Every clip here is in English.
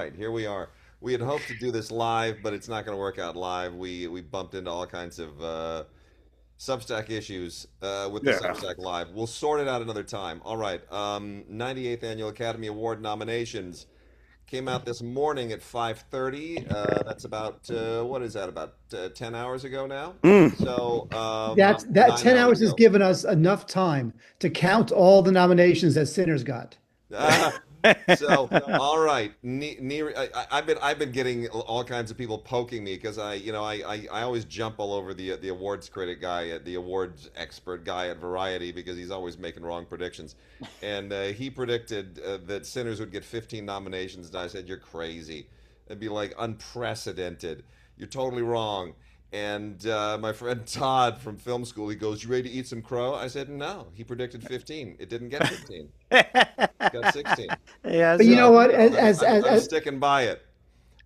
right, here we are. We had hoped to do this live, but it's not going to work out live. We bumped into all kinds of Substack issues with the Yeah. Substack Live. We'll sort it out another time. All right. 98th Annual Academy Award nominations came out this morning at 5:30. That's about what is that? About 10 hours ago now. Mm. So That nine 10 hours hours has ago. given us enough time to count all the nominations that Sinners got. So, all right, I've been getting all kinds of people poking me because I always jump all over the awards critic guy, the awards expert guy at Variety because he's always making wrong predictions, and he predicted that Sinners would get 15 nominations, and I said you're crazy. It'd be like unprecedented. You're totally wrong. And my friend Todd from film school, he goes, "You ready to eat some crow?" I said, "No." He predicted 15. It didn't get 15. Got 16. But you know So what? I'm sticking by it.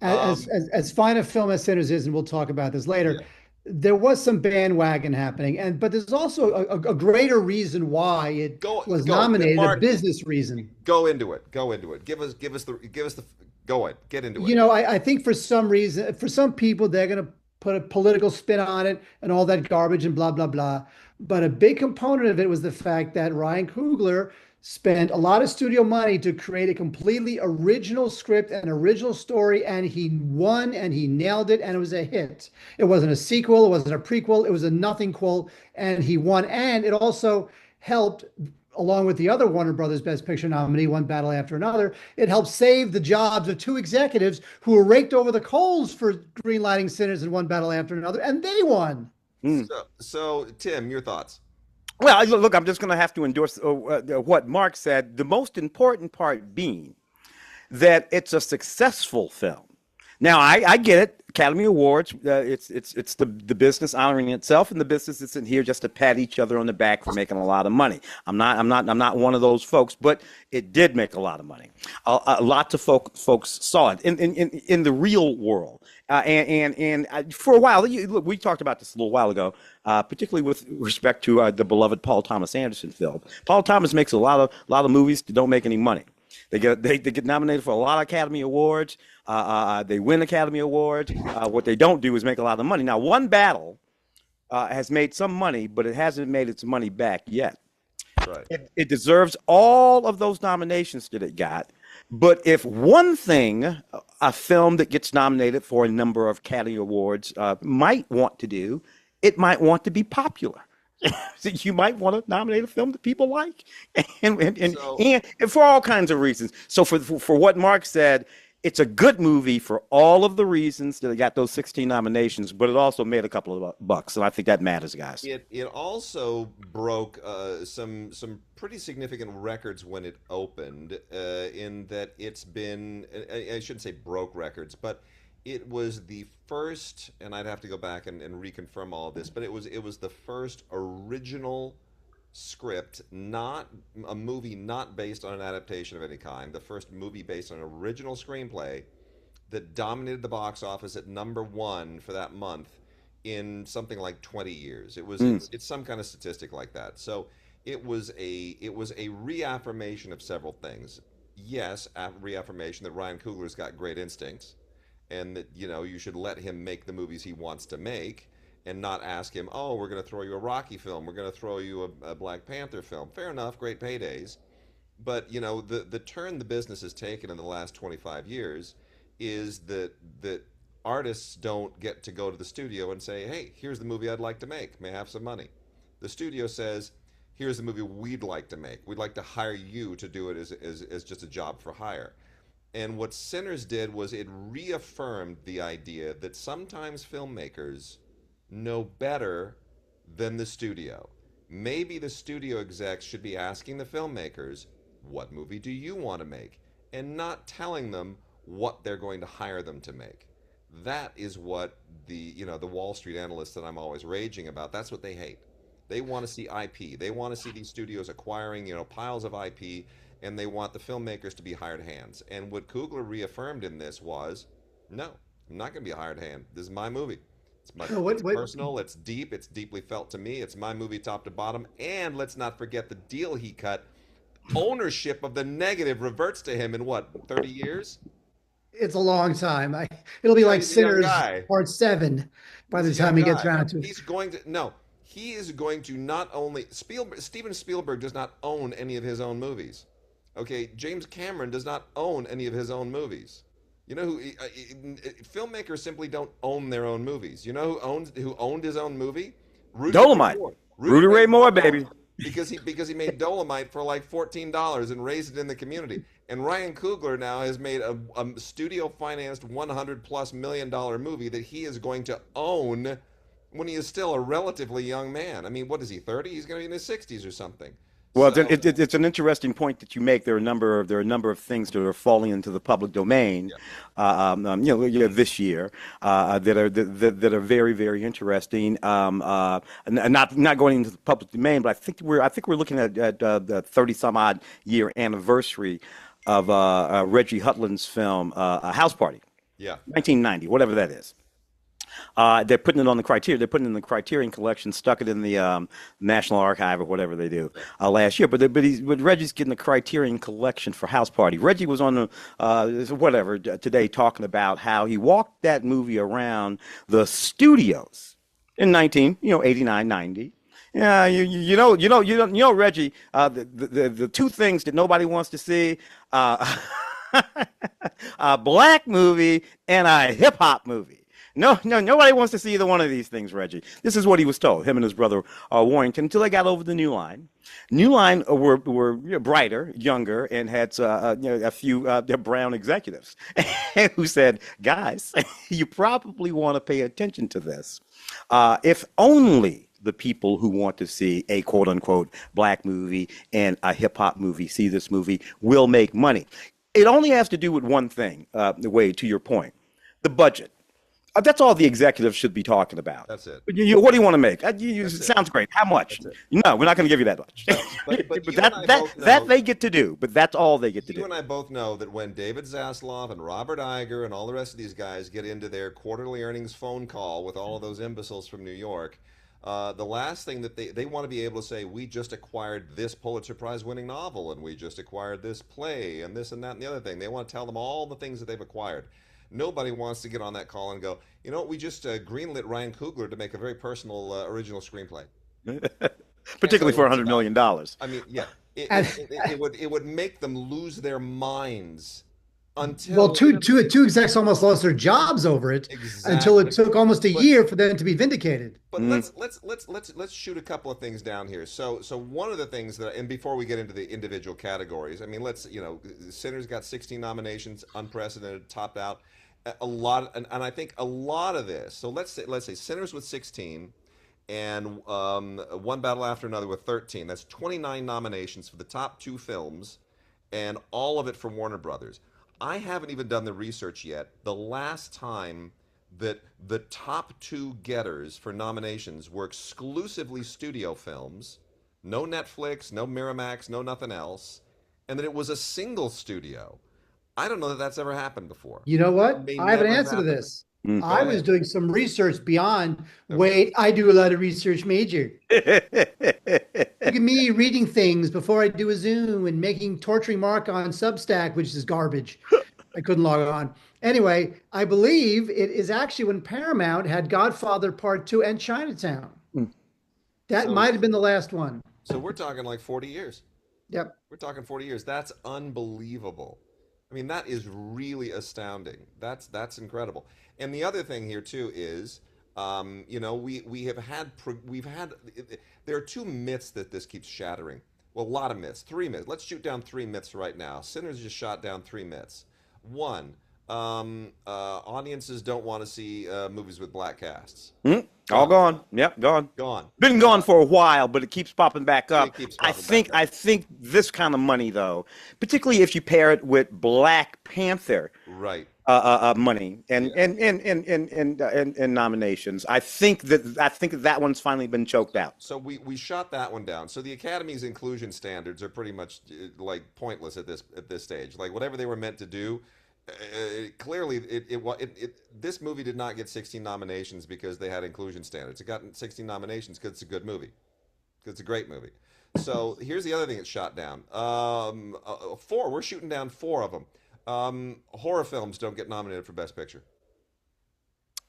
Um, As fine a film as Sinners is, and we'll talk about this later, yeah. there was some bandwagon happening, but there's also a greater reason why it was nominated, a Mark. business reason. Go into it. Go into it. Give us the. Go it. Get into it. I think for some reason, for some people, they're going to put a political spin on it and all that garbage and blah, blah, blah. But a big component of it was the fact that Ryan Coogler spent a lot of studio money to create a completely original script and original story, and he won and he nailed it, and it was a hit. It wasn't a sequel, it wasn't a prequel, it was a nothing qual, and he won. And it also helped, along with the other Warner Brothers Best Picture nominee, one battle after another, it helped save the jobs of two executives who were raked over the coals for greenlighting Sinners in one battle after another, and they won. Mm. So Tim, your thoughts? Well, look, I'm just going to have to endorse what Mark said. The most important part being that it's a successful film. Now, I get it. Academy Awards, it's the business honoring itself, and the business isn't here just to pat each other on the back for making a lot of money. I'm not one of those folks, but it did make a lot of money. Lots of folks saw it in the real world, and for a while, look, we talked about this a little while ago, particularly with respect to the beloved Paul Thomas Anderson film. Paul Thomas makes a lot of movies that don't make any money. They get nominated for a lot of Academy Awards. They win Academy Awards. What they don't do is make a lot of money. Now, One Battle has made some money, but it hasn't made its money back yet. Right. It deserves all of those nominations that it got. But if one thing a film that gets nominated for a number of Academy Awards might want to do, it might want to be popular. So you might want to nominate a film that people like, and for all kinds of reasons. So for what Mark said, it's a good movie for all of the reasons that it got those 16 nominations, but it also made a couple of bucks, and I think that matters, guys. It also broke some pretty significant records when it opened. In that it's been, I shouldn't say broke records, but it was the first, and I'd have to go back and reconfirm all of this, but it was the first original script, not a movie not based on an adaptation of any kind, the first movie based on an original screenplay that dominated the box office at number one for that month in something like 20 years. It's some kind of statistic like that. So it was a reaffirmation of several things. Yes, a reaffirmation that Ryan Coogler's got great instincts and that you should let him make the movies he wants to make and not ask him, "Oh, we're going to throw you a Rocky film, we're going to throw you a Black Panther film." Fair enough, great paydays, but the turn the business has taken in the last 25 years is that artists don't get to go to the studio and say, "Hey, here's the movie I'd like to make. May I have some money?" The studio says, "Here's the movie we'd like to make. We'd like to hire you to do it as just a job for hire." And what Sinners did was it reaffirmed the idea that sometimes filmmakers know better than the studio. Maybe the studio execs should be asking the filmmakers, "What movie do you want to make?" and not telling them what they're going to hire them to make. That is what the Wall Street analysts that I'm always raging about, that's what they hate. They want to see IP. They want to see these studios acquiring, piles of IP, and they want the filmmakers to be hired hands. And what Coogler reaffirmed in this was, no, I'm not going to be a hired hand. This is my movie. No, It's personal, it's deep, it's deeply felt to me. It's my movie top to bottom. And let's not forget the deal he cut. Ownership of the negative reverts to him in what, 30 years? it's a long time. It'll be Yeah, like he's a young Sinners guy. Part 7 by He's the a young time he gets guy. around to it. He's going to no. He is going to not only Steven Spielberg does not own any of his own movies. Okay, James Cameron does not own any of his own movies. You know filmmakers simply don't own their own movies. You know who owned his own movie? Rudy Ray Dolomite. Moore. Rudy Ray Moore, baby. Because he made Dolomite for like $14 and raised it in the community. And Ryan Coogler now has made a studio financed $100+ million movie that he is going to own when he is still a relatively young man. I mean, what is he, 30? He's going to be in his 60s or something. Well, So, it's an interesting point that you make. There are a number of things that are falling into the public domain, yeah, this year that are very, very interesting. And not going into the public domain, but I think we're looking at the 30 some odd year anniversary of Reggie Hudlin's film House Party, yeah. 1990, whatever that is. They're putting it on the criteria. They're putting it in the Criterion Collection, stuck it in the National Archive or whatever they do last year. But Reggie's getting the Criterion Collection for House Party. Reggie was on the today talking about how he walked that movie around the studios in 89, 90. Yeah, Reggie. The two things that nobody wants to see. A black movie and a hip hop movie. No, nobody wants to see either one of these things, Reggie. This is what he was told, him and his brother Warrington, until they got over the New Line. New Line were brighter, younger, and had a few brown executives who said, guys, you probably want to pay attention to this. If only the people who want to see a quote unquote black movie and a hip hop movie see this movie will make money. It only has to do with one thing, Wade, to your point, the budget. That's all the executives should be talking about. That's it. What do you want to make? That's it. Sounds great. How much? That's it. No, we're not going to give you that much. But But you and I both that know, they get to do. But that's all they get to you do. and I both know that when David Zaslav and Robert Iger and all the rest of these guys get into their quarterly earnings phone call with all of those imbeciles from New York, the last thing that they want to be able to say, we just acquired this Pulitzer Prize winning novel and we just acquired this play and this and that and the other thing. They want to tell them all the things that they've acquired. Nobody wants to get on that call and go, you know what, we just greenlit Ryan Coogler to make a very personal original screenplay. Particularly for $100 million. I mean, yeah, And, it would make them lose their minds well, until two execs almost lost their jobs over it until it exactly. took almost a But year for them to be vindicated. but let's shoot a couple of things down here. So one of the things that, and before we get into the individual categories, I mean, Sinners got 16 nominations, unprecedented, topped out a lot, and I think a lot of this. So let's say Sinners with 16, and One Battle After Another with 13. That's 29 nominations for the top two films, and all of it from Warner Brothers. I haven't even done the research yet. The last time that the top two getters for nominations were exclusively studio films, no Netflix, no Miramax, no nothing else, and that it was a single studio. I don't know that that's ever happened before. You know It what? may I have an never answer to happen. this. Mm. Go I was ahead. doing some research beyond. Okay. Wait, I do a lot of research major. Look at me reading things before I do a Zoom and making torturing Mark on Substack, which is garbage. I couldn't log on. Anyway, I believe it is actually when Paramount had Godfather Part 2 and Chinatown. That So might have been the last one. so we're talking like 40 years. Yep. We're talking 40 years. That's unbelievable. I mean, that is really astounding. That's incredible. And the other thing here too is, we've had there are two myths that this keeps shattering. Well, a lot of myths. Three myths. Let's shoot down three myths right now. Sinners just shot down three myths. One, audiences don't want to see movies with black casts. All Gone. gone. Yep, gone. Gone. Been gone for a while, but it keeps popping back up. It keeps I popping think back up. I think this kind of money, though, particularly if you pair it with Black Panther Right. money and Yeah. and nominations, I think that one's finally been choked out. So we shot that one down. So the Academy's inclusion standards are pretty much like pointless at this stage. Like whatever they were meant to do, clearly this movie did not get 16 nominations because they had inclusion standards. It got 16 nominations because it's a good movie, because it's a great movie. So here's the other thing that's shot down. Four. We're shooting down four of them. Horror films don't get nominated for Best Picture.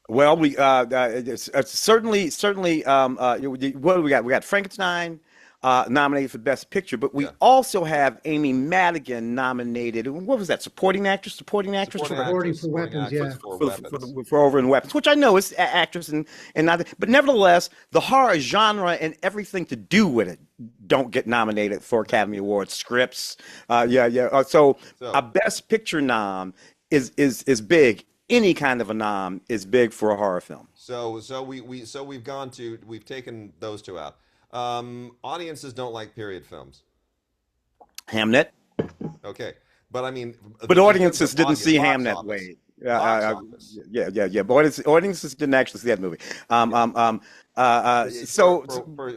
Well, it's certainly. What do we got? We got Frankenstein nominated for Best Picture, but we Yeah. also have Amy Madigan nominated. What was that? Supporting actress Supporting for Supporting actress, for supporting weapons, actress yeah. for Weapons. for Over in Weapons, which I know is actress and not, but nevertheless, the horror genre and everything to do with it don't get nominated for Academy Awards. Scripts, yeah. So a So, Best Picture nom is big. Any kind of a nom is big for a horror film. so we've taken those two out. Audiences don't like period films. Hamnet, Okay, but I mean, but in terms of audiences didn't audience see box Hamnet office, way. box office. Yeah. But audiences didn't actually see that movie. Um, Yeah. um, um, For, so,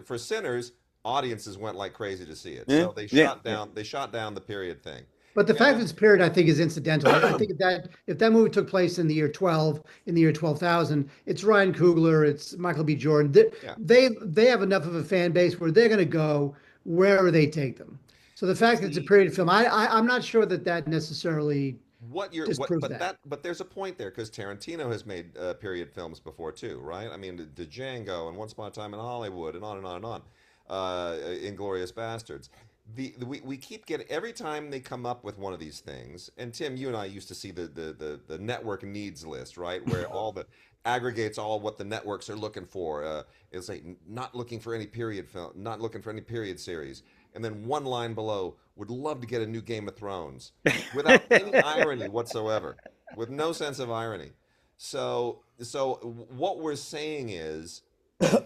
for Sinners, audiences went like crazy to see it. yeah, So yeah, yeah. they shot down the period thing. But the fact that And it's period, I think, is incidental. I think that if that movie took place in the year 12, in the year 12,000, it's Ryan Coogler, it's Michael B. Jordan. yeah, They have enough of a fan base where they're going to go wherever they take them. So the fact that it's a see period film, I'm not sure that that necessarily what you're what, disproves that. but there's a point there because Tarantino has made period films before too, right? I mean, the Django and Once Upon a Time in Hollywood and on and on and on. Inglorious Bastards. We keep getting every time they come up with one of these things. And Tim, you and I used to see the network needs list, right, where all the aggregates all what the networks are looking for. It's like not looking for any period film, not looking for any period series, and then one line below would love to get a new Game of Thrones without any irony whatsoever, with no sense of irony. So what we're saying is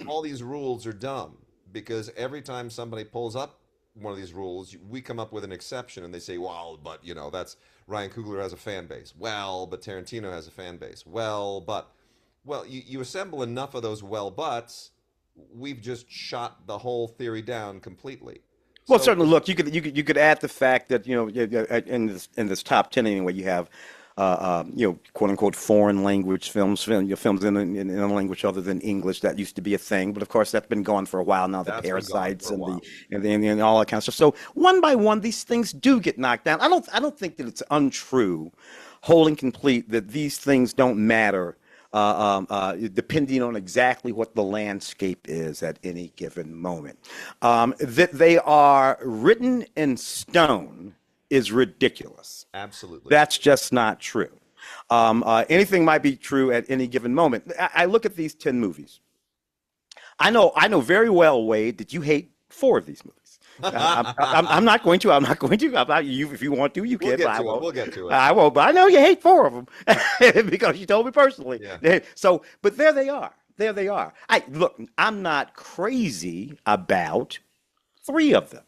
all these rules are dumb because every time somebody pulls up one of these rules, we come up with an exception and they say, well, but that's Ryan Coogler has a fan base. Well, but Tarantino has a fan base. Well, you assemble enough of those well buts, we've just shot the whole theory down completely. Well, So certainly. Look, you could add the fact that in this top 10 anyway, you have quote unquote foreign language films in a language other than English. That used to be a thing, but of course that's been gone for a while now. The that's been gone parasites for a while. and all that kind of stuff. So one by one, these things do get knocked down. I don't think that it's untrue, whole and complete, that these things don't matter. Depending on exactly what the landscape is at any given moment. That they are written in stone is ridiculous. Absolutely. That's just not true. Anything might be true at any given moment. I look at these 10 movies. I know very well, Wade, that you hate 4 of these movies. I'm not going to. I'm not going to. You, if you want to, you We'll can. get But I to it. won't. We'll get to it. I won't. But I know you hate 4 of them because you told me personally. Yeah. So, but there they are. There they are. Look. I'm not crazy about 3 of them.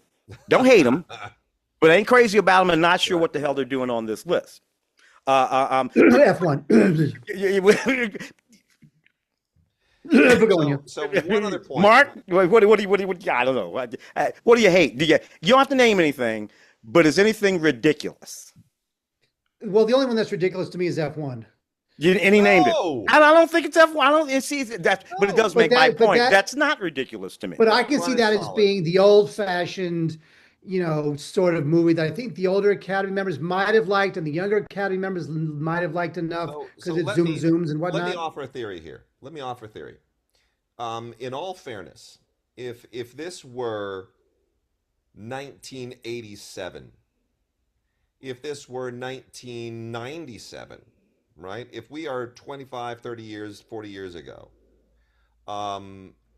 Don't hate them, but I ain't crazy about them and not sure Right. what the hell they're doing on this list. F1. We're going here. So one other point. Mark, what I don't know. What do you hate? You don't have to name anything, but is anything ridiculous? Well, the only one that's ridiculous to me is F1. And he named it. No. I don't think it's F1. I don't see that, but it does But make my that- but point. that- That's not ridiculous to me. But I can see Run that is as solid. being the old-fashioned, sort of movie that I think the older Academy members might have liked, and the younger Academy members might have liked enough because it zooms and whatnot. Let me offer a theory here. Let me offer a theory. In all fairness, if this were 1987, if this were 1997, right? If we are 25, 30 years, 40 years ago,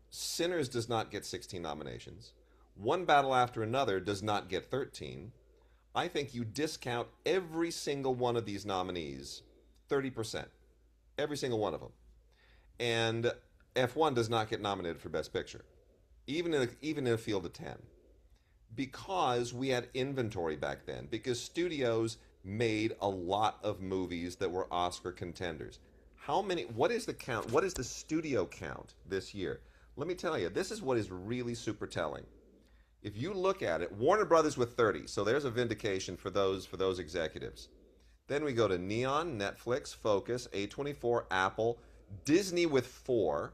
Sinners does not get 16 nominations. One Battle After Another does not get 13. I think you discount every single one of these nominees 30%. Every single one of them. And F1 does not get nominated for Best Picture, even in a field of 10, because we had inventory back then, because studios made a lot of movies that were Oscar contenders. What is the count? What is the studio count this year? Let me tell you, this is what is really super telling. If you look at it, Warner Brothers with 30, so there's a vindication for those executives. Then we go to Neon, Netflix, Focus, A24, Apple, Disney with 4,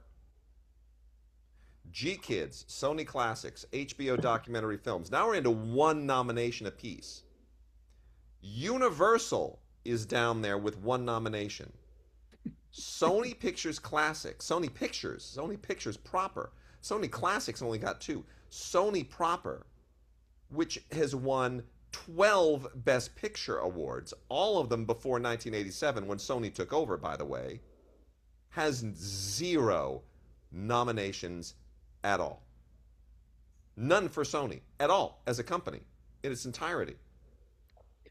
G-Kids, Sony Classics, HBO Documentary Films. Now we're into 1 nomination apiece. Universal is down there with one nomination. Sony Pictures Classic, Sony Pictures proper. Sony Classics only got two. Sony proper, which has won 12 Best Picture awards, all of them before 1987 when Sony took over, by the way, has zero nominations at all. None for Sony at all as a company in its entirety.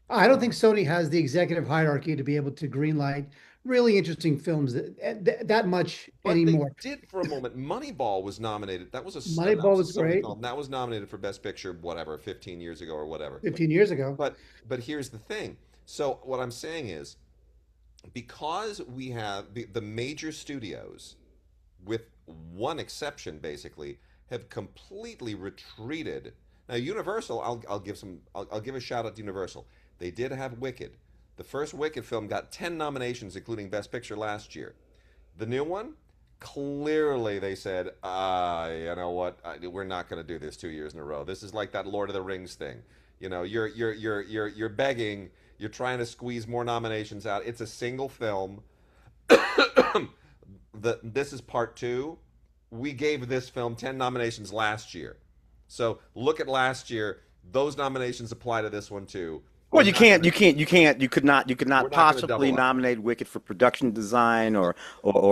I don't think Sony has the executive hierarchy to be able to greenlight really interesting films that much But they anymore. did for a moment. Moneyball was nominated. That Moneyball was a was Sony great film. That was nominated for Best Picture, whatever, 15 years ago or whatever. 15 years ago. But here's the thing. So what I'm saying is, because we have the major studios, with one exception basically, have completely retreated. Now Universal, I'll give a shout out to Universal. They did have Wicked. The first Wicked film got 10 nominations, including Best Picture last year. The new one, clearly they said, you know what, we're not going to do this 2 years in a row. This is like that Lord of the Rings thing. You know, you're begging, you're trying to squeeze more nominations out. It's a single film. This is part two. We gave this film 10 nominations last year. So look at last year. Those nominations apply to this one too. Well, you could not possibly up. nominate Wicked for production design or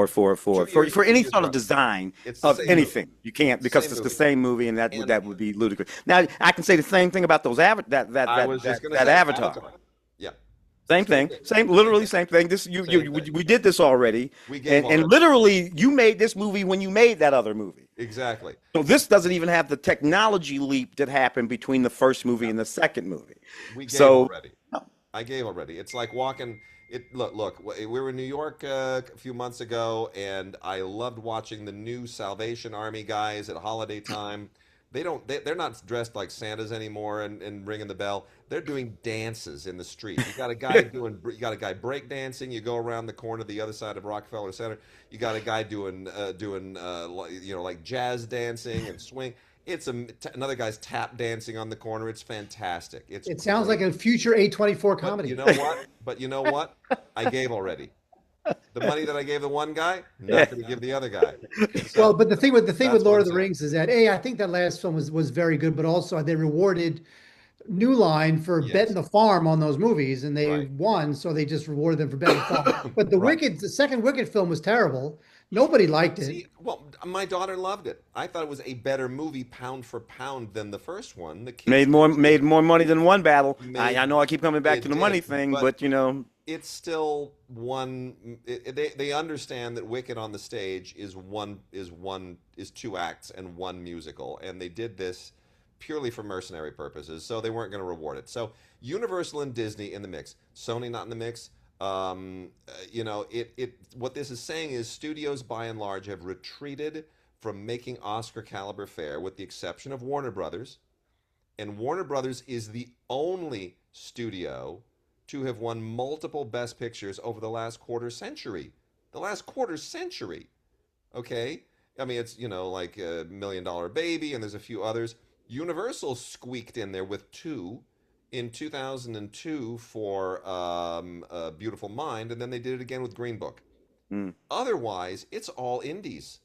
for any sort of design of anything. Movie. You can't, because it's the same movie, and that would be ludicrous. Now, I can say the same thing about those that Avatar. Yeah. Same thing. Literally same thing. We did this already. And literally you made this movie when you made that other movie. Exactly. So this doesn't even have the technology leap that happened between the first movie and the second movie. We gave already. I gave already. It's like walking. Look. We were in New York a few months ago, and I loved watching the new Salvation Army guys at holiday time. They're not dressed like Santas anymore and ringing the bell. They're doing dances in the street. You got a guy break dancing. You go around the corner, the other side of Rockefeller Center. You got a guy doing like jazz dancing and swing. It's another guy's tap dancing on the corner. It's fantastic. It sounds like a future A24 comedy. But you know what? I gave already. The money that I gave the one guy, not going to give the other guy. So, well, but the thing with Lord of the Rings is that I think that last film was very good, but also they rewarded New Line for betting the farm on those movies, and they won, so they just rewarded them for betting the farm. But the second Wicked film was terrible. Nobody liked it. See, well, my daughter loved it. I thought it was a better movie, pound for pound, than the first one. The kids made more money than One Battle. I know I keep coming back to the money thing, but you know, it's still one. They understand that Wicked on the stage is two acts and one musical, and they did this purely for mercenary purposes, so they weren't going to reward it. So Universal and Disney in the mix, Sony not in the mix. What this is saying is studios by and large have retreated from making Oscar caliber fare, with the exception of Warner Brothers, and Warner Brothers is the only studio to have won multiple Best Pictures over the last quarter century. Okay, I mean, it's like $1 Million Baby, and there's a few others. Universal squeaked in there with two in 2002 for A Beautiful Mind, and then they did it again with Green Book. Otherwise, it's all indies.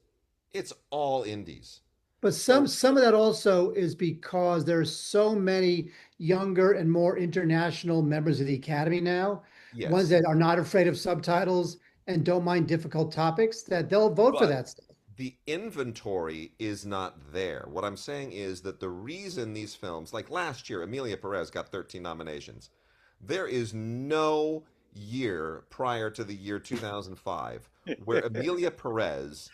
But some of that also is because there's so many younger and more international members of the Academy now, ones that are not afraid of subtitles and don't mind difficult topics, that they'll vote for that stuff. The inventory is not there. What I'm saying is that the reason these films, like last year, Emilia Perez got 13 nominations. There is no year prior to the year 2005 where Emilia Perez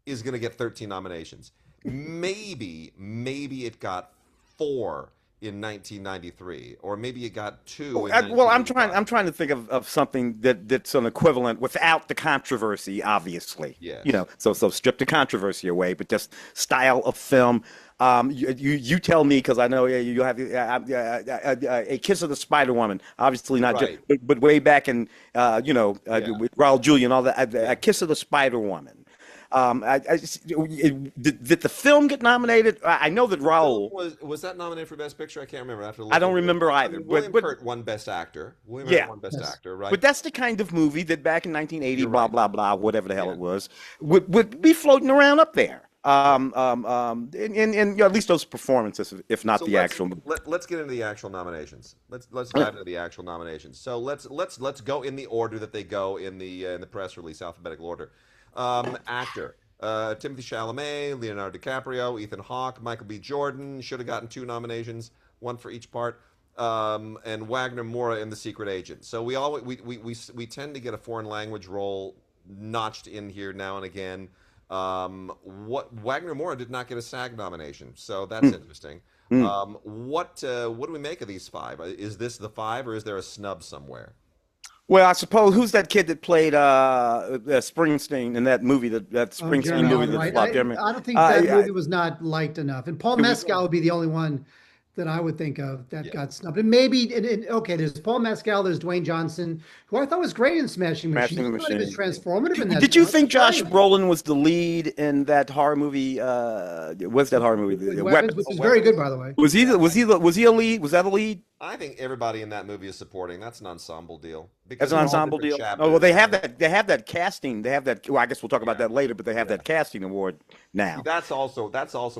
is going to get 13 nominations. Maybe it got 4 in 1993, or maybe it got 2 in well, I'm trying to think of something that's an equivalent without the controversy, obviously. Yes. So strip the controversy away, but just style of film. You tell me, because I know you have A Kiss of the Spider Woman, obviously not just, but way back in with Raul Julia and all that. A Kiss of the Spider Woman. Did the film get nominated? I know that Film Raul. was that nominated for Best Picture? I can't remember. I have to I look don't into it. remember I either. mean, William Hurt won Best Actor. William Hurt Yeah, won Best Yes. Actor, right? but that's the kind of movie that back in 1980, You're blah right. blah blah, whatever the hell Yeah, it was, would be floating around up there. yeah. And at least those performances, if not So the actual movie. let's get into the actual nominations. Let's dive into the actual nominations. So let's go in the order that they go in the press release, alphabetical order. Actor. Timothy Chalamet, Leonardo DiCaprio, Ethan Hawke, Michael B. Jordan should have gotten 2 nominations, one for each part, and Wagner Moura in The Secret Agent. So we tend to get a foreign language role notched in here now and again. What Wagner Moura did not get a SAG nomination, so that's interesting. Mm. What do we make of these 5? Is this the 5, or is there a snub somewhere? Well, I suppose who's that kid that played Springsteen in that movie that Oh, Springsteen Jeremy movie Allen that White. flopped? I, Jeremy, I don't think that yeah, movie was not liked enough. And Paul it was. Mescal would be the only one that I would think of that Yeah. got snubbed. And maybe, okay, there's Paul Mescal, there's Dwayne Johnson, who I thought was great in Smashing Machines. Smashing I thought he was Machine. transformative in that. Did you I thought think he was Josh great. Brolin was the lead in that horror movie? What's that horror movie? With Weapons, Weapons. which Oh, is very good, Weapons. by the way. Was he a lead? Was that a lead? I think everybody in that movie is supporting. That's an ensemble deal As because an they're all ensemble different deal? Oh, well, chapters. they have that casting. They have that. Well, I guess we'll talk about Yeah, that later. But they have yeah. that casting award now. That's also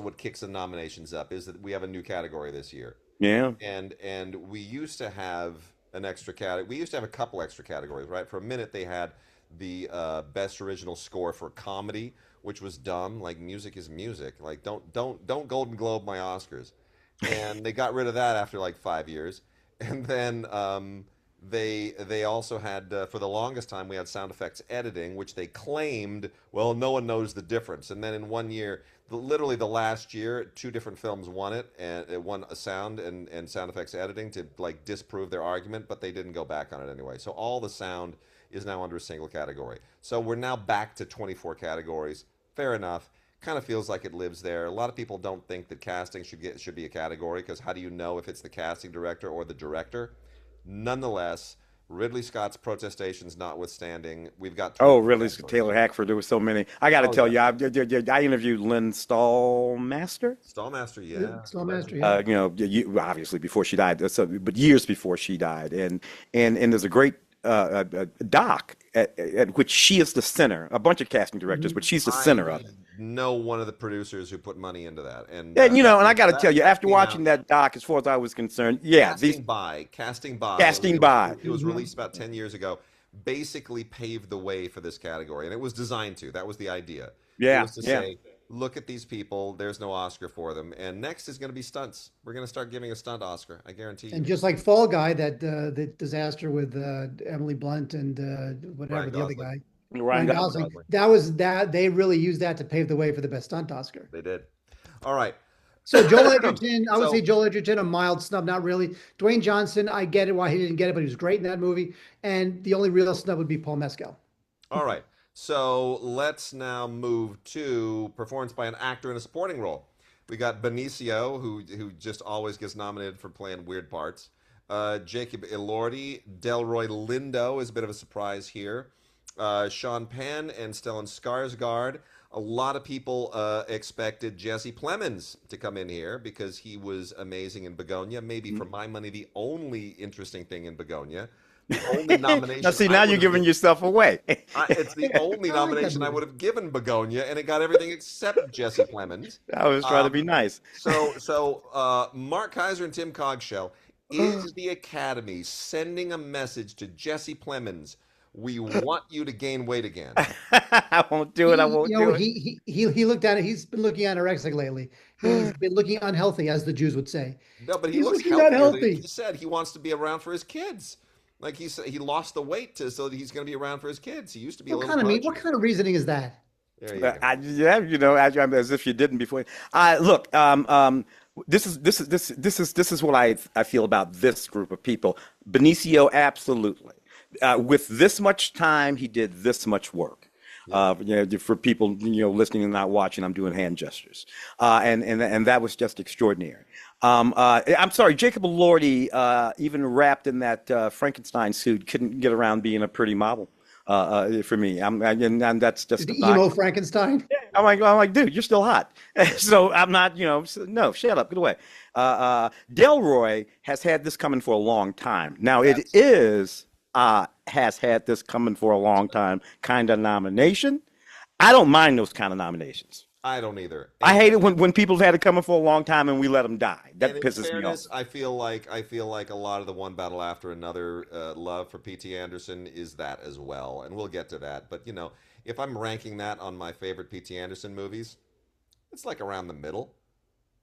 what kicks the nominations up is that we have a new category this year, Yeah. and we used to have an extra category. We used to have a couple extra categories, right? For a minute, they had the best original score for comedy, which was dumb. Like music is music. Like don't Golden Globe my Oscars, and they got rid of that after like 5 years, and then they also had for the longest time we had sound effects editing, which they claimed, well, no one knows the difference. And then in one year, literally the last year, 2 different films won it, and it won a sound and sound effects editing to like disprove their argument, but they didn't go back on it anyway. So all the sound is now under a single category. So we're now back to 24 categories. Fair enough. Kind of feels like it lives there. A lot of people don't think that casting should be a category because how do you know if it's the casting director or the director? Nonetheless, Ridley Scott's protestations notwithstanding, we've got Oh, 24 really? categories. Taylor Hackford. There were so many. I got to Oh tell yeah, you, I interviewed Lynn Stallmaster. Stallmaster, Yeah, yeah, Still Master, legend. yeah. Obviously before she died, but years before she died, and there's a great doc at which she is the center. A bunch of casting directors, Mhm. but she's the center I of it. know one of the producers who put money into that, and And and I got to tell you, that after came out watching that doc, as far as I was concerned, yeah, these casting by casting by, it was Mhm. released about 10 years ago, basically paved the way for this category, and it was designed to. That was the idea. It yeah, was to yeah. say, look at these people. There's no Oscar for them, and next is going to be stunts. We're going to start giving a stunt Oscar. I guarantee And you. just like Fall Guy, that the disaster with Emily Blunt and whatever Ryan the other Gosling. guy, Ryan Ryan Gosling. Gosling, that was that they really used that to pave the way for the best stunt Oscar. They did. All right. So Joel Edgerton, I would say So Joel Edgerton, a mild snub, not really. Dwayne Johnson, I get it why he didn't get it, but he was great in that movie. And the only real snub would be Paul Mescal. all right. So let's now move to performance by an actor in a supporting role. We got Benicio, who just always gets nominated for playing weird parts. Jacob Elordi, Delroy Lindo is a bit of a surprise here. Sean Penn and Stellan Skarsgård. A lot of people expected Jesse Plemons to come in here because he was amazing in Begonia. Maybe for my money, the only interesting thing in Begonia. The only nomination. Now, see, I now would you're have giving yourself away. it's the only I like that nomination I movie. would have given Begonia, and it got everything except Jesse Plemons. I was trying to be Um, nice. so Mark Kaiser and Tim Cogshell, is the Academy sending a message to Jesse Plemons? We want you to gain weight again. I won't do it. I He, won't you know, do it. he looked at it. He's been looking anorexic lately. He's been looking unhealthy, as the Jews would say. No, but he He's looks looking not healthier than he healthy. just said. He wants to be around for his kids. Like he lost the weight so that he's going to be around for his kids. He used to be a little What pudgy. kind of reasoning is that? There you go. Yeah, as if you didn't before. Look, this is what I feel about this group of people. Benicio, absolutely. With this much time, he did this much work. For people listening and not watching, I'm doing hand gestures, and that was just extraordinary. I'm sorry, Jacob Elordi, even wrapped in that Frankenstein suit, couldn't get around being a pretty model. for me. And that's just The a emo fact. Frankenstein. I'm like, dude, you're still hot. So I'm not, no, shut up, get away. Delroy has had this coming for a long time. Now it Yes. is has had this coming for a long time kind of nomination. I don't mind those kind of nominations. I don't either. I hate it when people have had it coming for a long time and we let them die. And That in pisses me off. fairness, I feel like a lot of the One Battle After Another love for P.T. Anderson is that as well, and we'll get to that. But if I'm ranking that on my favorite P.T. Anderson movies, it's like around the middle,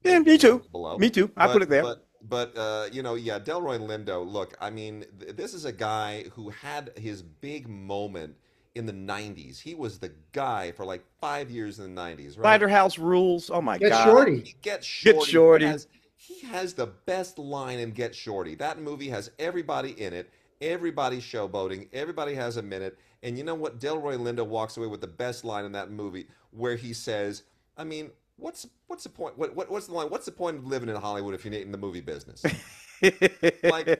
Yeah, maybe me a too. little below. Me too. I put it But there. but but yeah, Delroy Lindo. Look, I mean, this is a guy who had his big moment in the '90s. He was the guy for like 5 years in the '90s, right? Cider House Rules. Oh my Get God. Shorty. Get Get Shorty Shorty. he has the best line in Get Shorty. That movie has everybody in it. Everybody's showboating. Everybody has a minute. And you know what? Delroy Lindo walks away with the best line in that movie, where he says, "I mean, what's the point? What's the line? What's the point of living in Hollywood if you're not in the movie business?" Like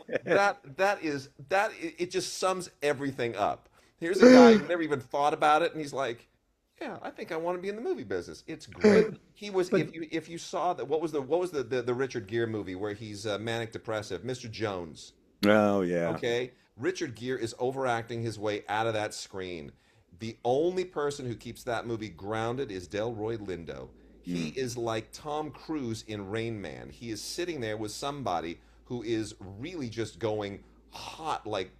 it just sums everything up. Here's a guy who never even thought about it, and he's like, "Yeah, I think I want to be in the movie business. It's great." But He was but if you saw that what was the Richard Gere movie where he's manic depressive, Mr. Jones. Oh yeah. Okay, Richard Gere is overacting his way out of that screen. The only person who keeps that movie grounded is Delroy Lindo. He Mm. is like Tom Cruise in Rain Man. He is sitting there with somebody who is really just going hot, like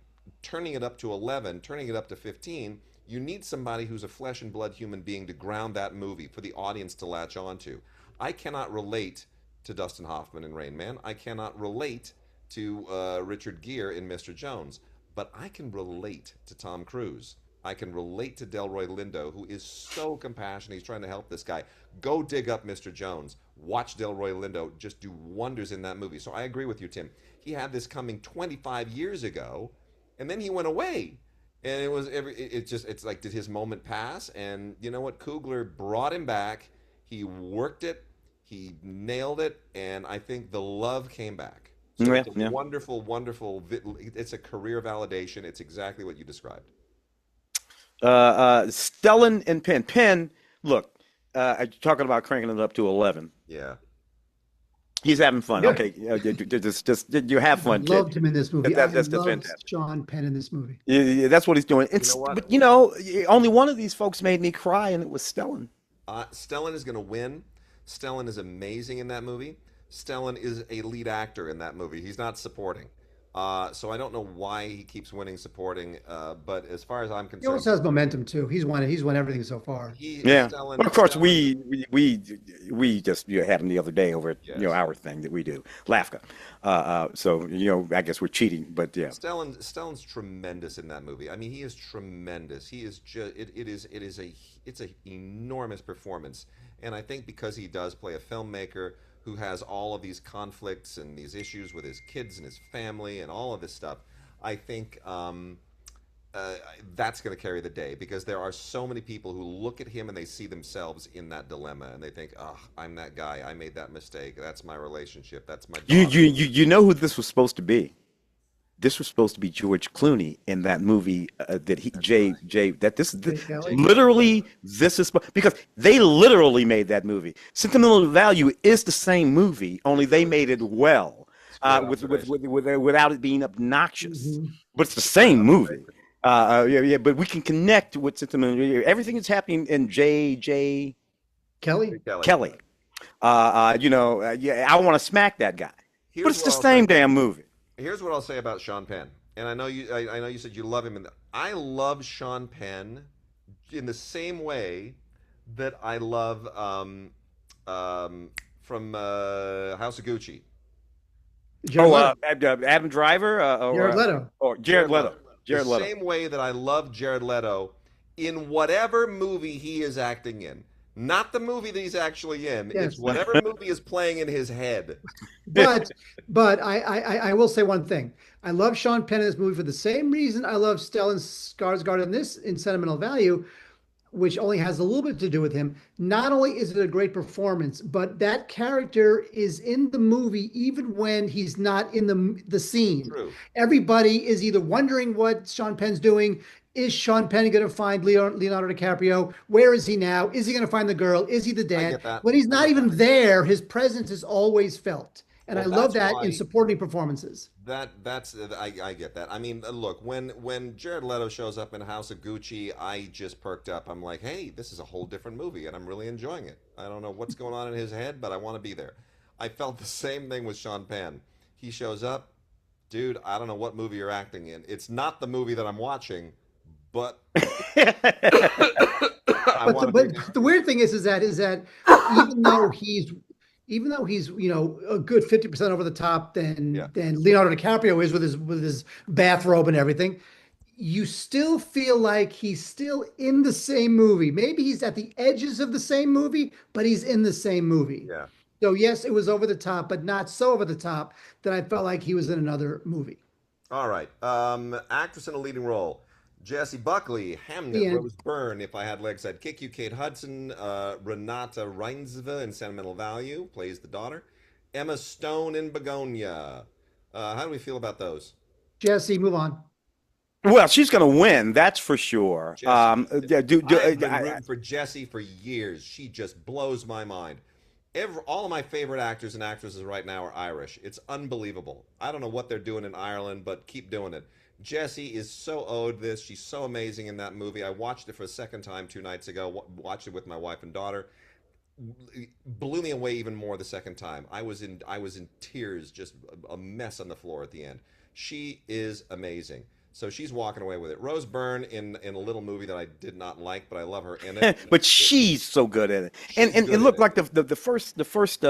turning it up to 11, turning it up to 15. You need somebody who's a flesh and blood human being to ground that movie for the audience to latch onto. I cannot relate to Dustin Hoffman in Rain Man. I cannot relate to Richard Gere in Mr. Jones, but I can relate to Tom Cruise. I can relate to Delroy Lindo, who is so compassionate. He's trying to help this guy. Go dig up Mr. Jones. Watch Delroy Lindo just do wonders in that movie. So I agree with you, Tim. He had this coming 25 years ago, and then he went away. And it's like, did his moment pass? And you know what? Coogler brought him back. He worked it. He nailed it. And I think the love came back. So Yeah, it's a yeah. wonderful, wonderful, it's a career validation. It's exactly what you described. Stellan and Penn. Penn, look, talking about cranking it up to 11. Yeah. He's having fun. good. Okay, just you have I fun, kid. loved him in this movie. I That's loved fantastic. Sean Penn in this movie. Yeah, yeah, that's what he's doing. You know what? But only one of these folks made me cry, and it was Stellan. Stellan is going to win. Stellan is amazing in that movie. Stellan is a lead actor in that movie. He's not supporting. So I don't know why he keeps winning supporting. But as far as I'm He concerned, also has momentum too. He's won it. He's won everything so far. Yeah, but Stellan, of course Stellan, we just had him the other day over at yes. our thing that we do, LAFCA. So I guess we're cheating, but yeah. Stellan's tremendous in that movie. I mean, he is tremendous. He is just it's a enormous performance, and I think because he does play a filmmaker who has all of these conflicts and these issues with his kids and his family and all of this stuff, I think that's going to carry the day because there are so many people who look at him and they see themselves in that dilemma and they think, "Oh, I'm that guy. I made that mistake. That's my relationship. That's my daughter." You know who this was supposed to be? This was supposed to be George Clooney in that movie that he Jay that Jay Kelly. literally this is because they literally made that movie. Sentimental Value is the same movie, only they made it well, Great without it being obnoxious. Mhm. But it's the same movie. Yeah, but we can connect with Sentimental Value. Everything that's happening in J. Kelly. Kelly. Yeah, I want to smack that guy, but Here's it's the what I'll same say. damn movie. Here's what I'll say about Sean Penn. And I know you said you love him, and I love Sean Penn in the same way that I love from House of Gucci. Jared Leto. Adam Driver Jared Leto. or Jared Leto. Jared The Leto. same way that I love Jared Leto in whatever movie he is acting in. Not the movie that he's actually in. Yes. It's whatever movie is playing in his head. But I will say one thing. I love Sean Penn in this movie for the same reason I love Stellan Skarsgård in this in Sentimental Value, which only has a little bit to do with him. Not only is it a great performance, but that character is in the movie even when he's not in the scene. True. Everybody is either wondering what Sean Penn's doing, Is Sean Penn going to find Leonardo DiCaprio? Where is he now? Is he going to find the girl? Is he the I dad? get that. When he's I not get that. even there, his presence is always felt. And I Well, love that's that in why supporting performances. that's I get that. I mean, look, when Jared Leto shows up in House of Gucci, I just perked up. I'm like, hey, this is a whole different movie, and I'm really enjoying it. I don't know what's going on in his head, but I want to be there. I felt the same thing with Sean Penn. He shows up, dude. I don't know what movie you're acting in. It's not the movie that I'm watching, but I But want to be but there. the weird thing is that even though he's a good 50% over the top Yeah. than Leonardo DiCaprio is with his bathrobe and everything, you still feel like he's still in the same movie. Maybe he's at the edges of the same movie, but he's in the same movie. Yeah. So yes, it was over the top, but not so over the top that I felt like he was in another movie. All right. Actress in a leading role. Jessie Buckley, Hamnet, The end. Rose Byrne, If I Had Legs, I'd Kick You, Kate Hudson, Renata Reinsve in Sentimental Value, plays the daughter. Emma Stone in Begonia. How do we feel about those? Jesse, move on. Well, she's going to win, that's for sure. Jessie. Yeah, I've been rooting for Jessie for years. She just blows my mind. All of my favorite actors and actresses right now are Irish. It's unbelievable. I don't know what they're doing in Ireland, but keep doing it. Jessie is so owed this. She's so amazing in that movie. I watched it for a second time 2 nights ago. Watched it with my wife and daughter. Blew me away even more the second time. I was in tears, just a mess on the floor at the end. She is amazing. So she's walking away with it. Rose Byrne in a little movie that I did not like, but I love her in it. but she's so good at it. And She's and good it in looked it. like the first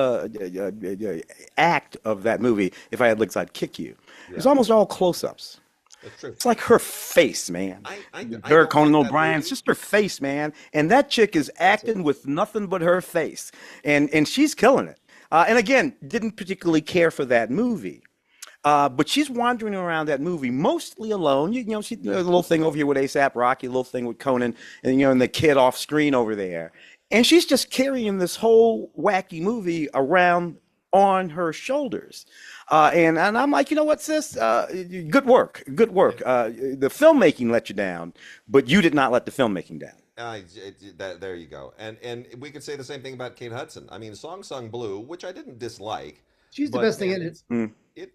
act of that movie, If I Had Legs, I'd Kick You. It's Yeah, almost all close-ups. that's true. It's like her face, man. I Her don't Conan like that O'Brien, it's movie. just her face, man. And that chick is That's it. acting with nothing but her face. And she's killing it. And again, didn't particularly care for that movie. But she's wandering around that movie mostly alone. She a little thing over here with ASAP Rocky, a little thing with Conan, and the kid off screen over there. And she's just carrying this whole wacky movie around on her shoulders. And I'm like, you know what, sis? Good work, good Yeah. work. The filmmaking let you down, but you did not let the filmmaking down. There you go. And we could say the same thing about Kate Hudson. I mean, Song Sung Blue, which I didn't dislike, She's the but best thing man, in it. Mm.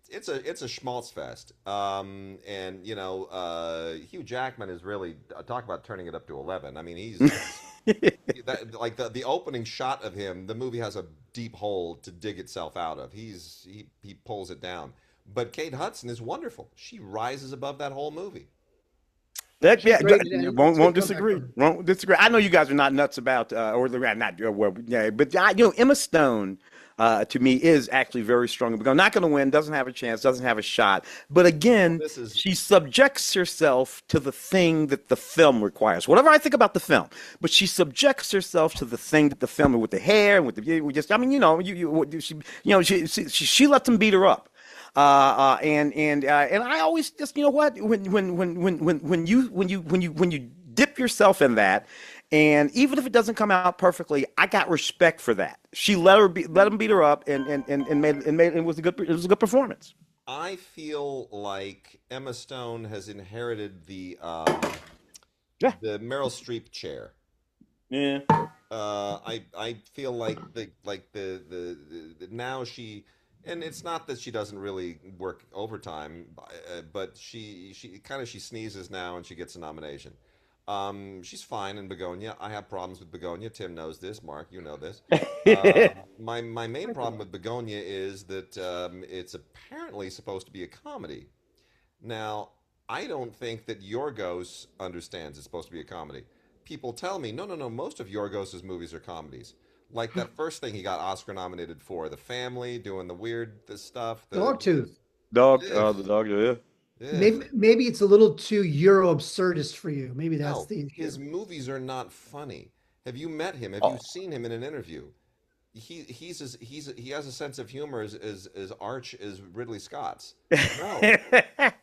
it's a schmaltz fest. And Hugh Jackman is really talk about turning it up to 11. I mean, like the opening shot of him. The movie has a deep hole to dig itself out of. He pulls it down. But Kate Hudson is wonderful. She rises above that whole movie. That She's yeah, great in it. It's won't a won't good comeback disagree. for her. Won't disagree. I know you guys are not nuts about or not well, yeah, but Emma Stone to me is actually very strong. But not going to win, doesn't have a chance, doesn't have a shot. But Well, again, this is she subjects herself to the thing that the film requires. Whatever I think about the film, but she subjects herself to the thing that the film with the hair and with the we just. I mean, she lets them beat her up. And I always just what when you dip yourself in that, and even if it doesn't come out perfectly, I got respect for that. She let him beat her up, and it was a good performance. I feel like Emma Stone has inherited Yeah, the Meryl Streep chair. yeah. I feel like now and it's not that she doesn't really work overtime, but she sneezes now and she gets a nomination. She's fine in Begonia. I have problems with Begonia. Tim knows this. Mark, you know this. My main problem with Begonia is that it's apparently supposed to be a comedy. Now, I don't think that Yorgos understands it's supposed to be a comedy. People tell me, no, no, no, most of Yorgos's movies are comedies. Like that first thing he got Oscar nominated for, The Family, doing the weird this stuff, Dogtooth. ugh, The dog, yeah. ugh. Maybe it's a little too Euro absurdist for you. Maybe that's No, the issue. his movies are not funny. Have you met him? Have you Oh, seen him in an interview? He has a sense of humor as arch as Ridley Scott's. No,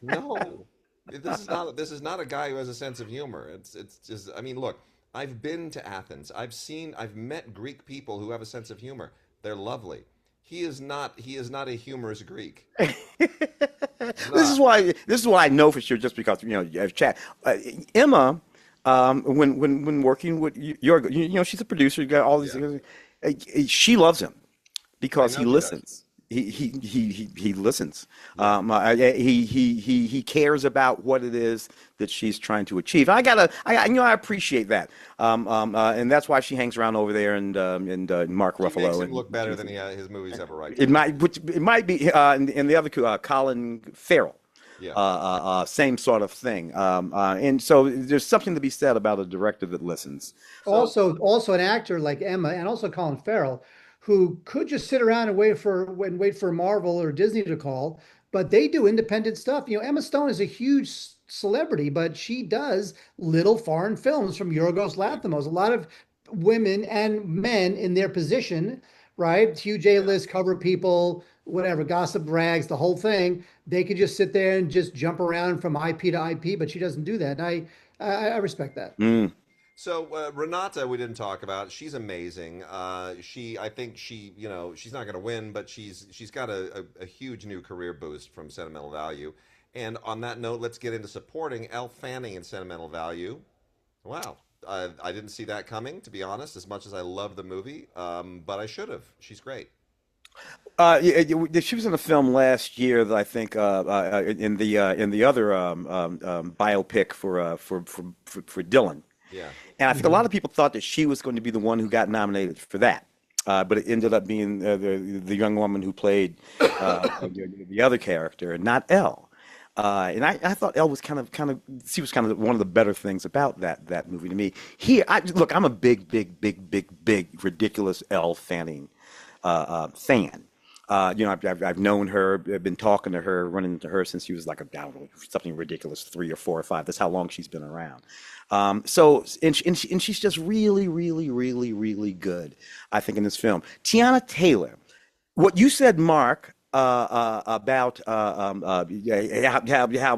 no. This is not a guy who has a sense of humor. It's just I mean, look, I've been to Athens. I've met Greek people who have a sense of humor. They're lovely. He is not a humorous Greek. It's This is not. why. This is what I know for sure, just because you have chat. Emma, when working with she's a producer. You got all these. Yeah, She loves him I because he know she does. listens. He listens. Yeah. He cares about what it is that she's trying to achieve. I appreciate that. And that's why she hangs around over there and Mark She makes Ruffalo him and look better than his movies have a right it to. might, which it might be, and the other Colin Farrell, Yeah. same sort of thing. And so there's something to be said about a director that listens. So Also an actor like Emma and also Colin Farrell, who could just sit around and wait for Marvel or Disney to call, but they do independent stuff. Emma Stone is a huge celebrity, but she does little foreign films from Yorgos yeah, Lanthimos. A lot of women and men in their position, right? Huge yeah. A-list cover people, whatever, gossip rags, the whole thing. They could just sit there and just jump around from IP to IP, but she doesn't do that. And I respect that. Mm. So Renata, we didn't talk about. She's amazing. I think she's not going to win, but she's got a huge new career boost from Sentimental Value. And on that note, let's get into supporting Elle Fanning in Sentimental Value. Wow, I didn't see that coming, to be honest. As much as I love the movie, but I should have. She's great. She was in a film last year that I think in the other biopic for Dylan. Yeah, And I think a Mhm. lot of people thought that she was going to be the one who got nominated for that. But it ended up being the young woman who played the other character, and not Elle. And I thought Elle was she was kind of one of the better things about that movie to me. Look, I'm a big ridiculous Elle Fanning fan. I've known her, I've been talking to her, running into her since she was like something ridiculous, 3 or 4 or 5. That's how long she's been around. And she's just really, really, really, really good, I think, in this film. Tiana Taylor, what you said, Mark, about how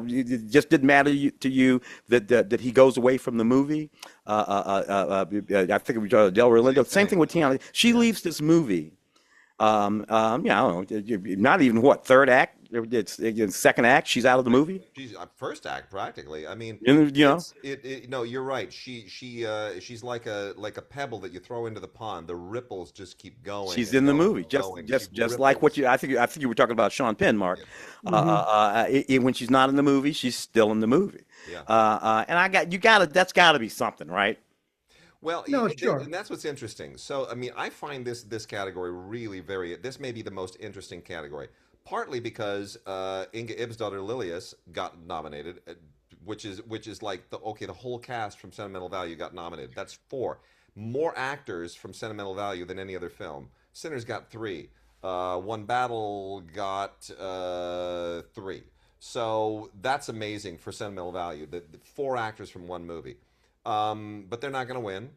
it just didn't matter to you that he goes away from the movie. I think it was Del Rolando. same Same thing. thing with Tiana. She Yeah. leaves this movie. I don't know, not even what third act. It's second act. She's out of the movie. She's first act practically. I mean, You know, no, you're right. She's like a pebble that you throw into the pond. The ripples just keep going she's and in the going movie. and going. She Just like what ripples. you. I think you were talking about Sean Penn, Mark. Yeah, Mhm. When she's not in the movie, she's still in the movie. yeah. And you got to. That's got to be something, right? Well, No, sure. and that's what's interesting. So, I mean, I find this category really very. This may be the most interesting category, partly because Inga Ibsdottir Lilius got nominated, which is like the whole cast from Sentimental Value got nominated. That's four more actors from Sentimental Value than any other film. Sinners got three. One Battle got three. So that's amazing for Sentimental Value. The four actors from one movie. But they're not going to win.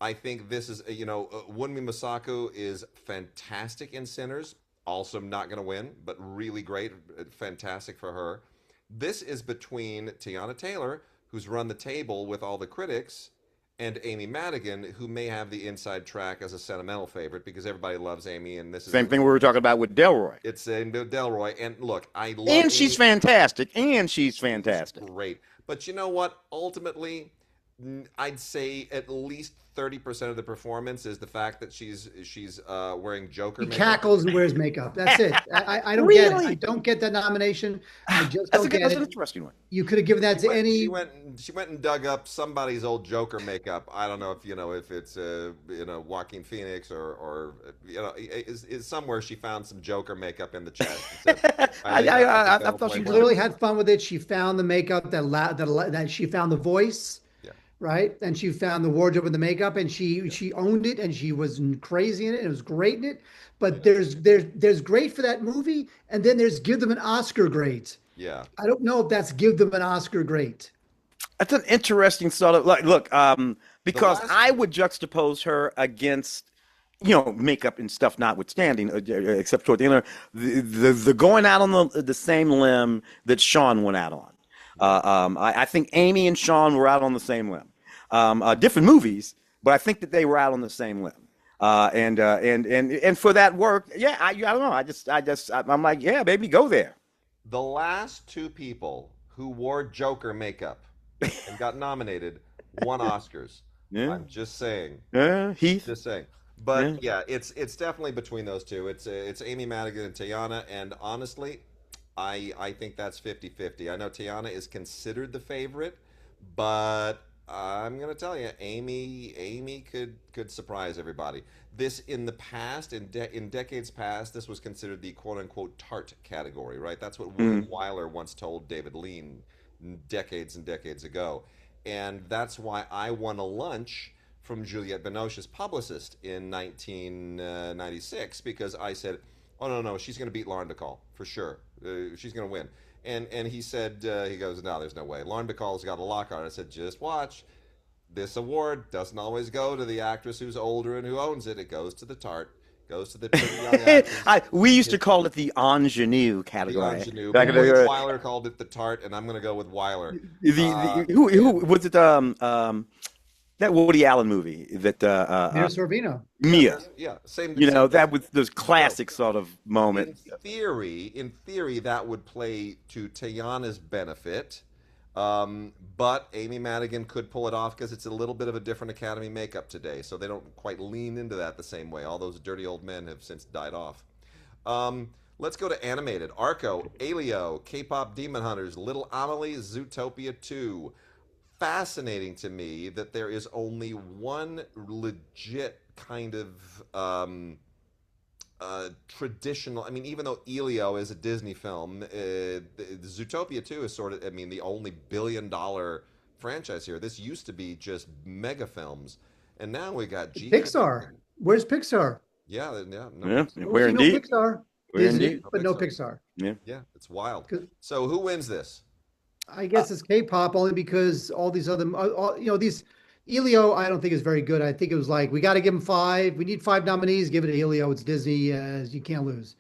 I think this is, Wunmi Masaku is fantastic in Sinners. Also not going to win, but really great. Fantastic for her. This is between Tiana Taylor, who's run the table with all the critics, and Amy Madigan, who may have the inside track as a sentimental favorite because everybody loves Amy, and this is Same thing we were talking about with Delroy. it's Delroy. And look, I love And she's Amy. fantastic. And she's She's fantastic. great. But you know what? Ultimately, I'd say at least 30% of the performance is the fact that she's wearing Joker He makeup. cackles and wears makeup. That's it. I don't get it. I Really? don't get that nomination. I just That's don't get that's an it. interesting one. You could have given that to She any. went she went and dug up somebody's old Joker makeup. I don't know if it's Joaquin Phoenix or is somewhere she found some Joker makeup in the chest. And said, I think I that'll thought play she She was. well. clearly had fun with it. She found the makeup that she found the voice, Yeah, right? And she found the wardrobe and the makeup, and she owned it, and she was crazy in it, and it was great in it. But yeah, there's great for that movie, and then there's give them an Oscar great. yeah. I don't know if that's give them an Oscar great. That's an interesting sort of like look, The because last I would juxtapose her against, makeup and stuff notwithstanding, except toward the end, the going out on the same limb that Sean went out on. yeah. I think Amy and Sean were out on the same limb. Different movies, but I think that they were out on the same limb. And for that work, yeah, I don't know. I'm like, yeah, baby, go there. The last two people who wore Joker makeup and got nominated won Oscars. Yeah. I'm just saying. Heath. Just saying. But Yeah. yeah, it's definitely between those two. It's Amy Madigan and Teyana, and honestly, I think that's 50-50. I know Teyana is considered the favorite, but I'm gonna tell you, Amy could surprise everybody. This in the past, in decades past, this was considered the quote unquote tart category, right? That's what William Mm. Wyler once told David Lean decades and decades ago, and that's why I won a lunch from Juliette Binoche's publicist in 1996 because I said, "Oh no, she's going to beat Lauren Bacall for sure. She's going to win." And he said, he goes, "No, there's no way. Lauren Bacall's got a lock on it." I said, "Just watch. This award doesn't always go to the actress who's older and who owns it. It goes to the tart, goes to the pretty young actress." We used to call it the ingenue The category. ingenue, Back but in William the, Wyler called it the tart, and I'm going to go with Wyler. who And was it? That Woody Allen movie that Mayor Sorvino. yeah, Mia. yeah, same You same know, deal. that was those So classic sort of moment. in theory, that would play to Tayana's benefit. But Amy Madigan could pull it off because it's a little bit of a different Academy makeup today, so they don't quite lean into that the same way. All those dirty old men have since died off. Let's go to animated. Arco, Alio, K-pop Demon Hunters, Little Amelie, Zootopia 2. Fascinating to me that there is only one legit kind of traditional. I mean, even though Elio is a Disney film, Zootopia 2 is sort of, I mean, the only billion-dollar franchise here. This used to be just mega films, and now we got GT. Pixar. Where's Pixar? Yeah, yeah, no Yeah, Pixar. Don't where see no indeed? Pixar. Where Disney, indeed? No but no Pixar. Pixar. Yeah. Yeah, it's wild. 'Cause So who wins this? I Uh, guess it's K-pop only because all these other, these Elio, I don't think is very good. I think it was like we got to give him five. We need five nominees. Give it to Elio. It's Disney. You can't lose.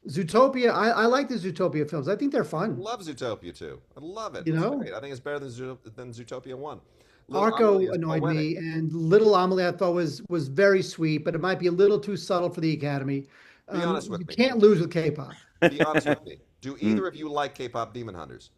Zootopia. I like the Zootopia films. I think they're fun. Love Zootopia 2. I love it. You It's know, great. I think it's better than Zootopia 1. Little Amelie Arco is annoyed poetic. me, and Little Amelie I thought was very sweet, but it might be a little too subtle for the Academy. Be honest You with me. can't lose with K-pop. Be honest with me. Do Mm. either of you like K-pop Demon Hunters?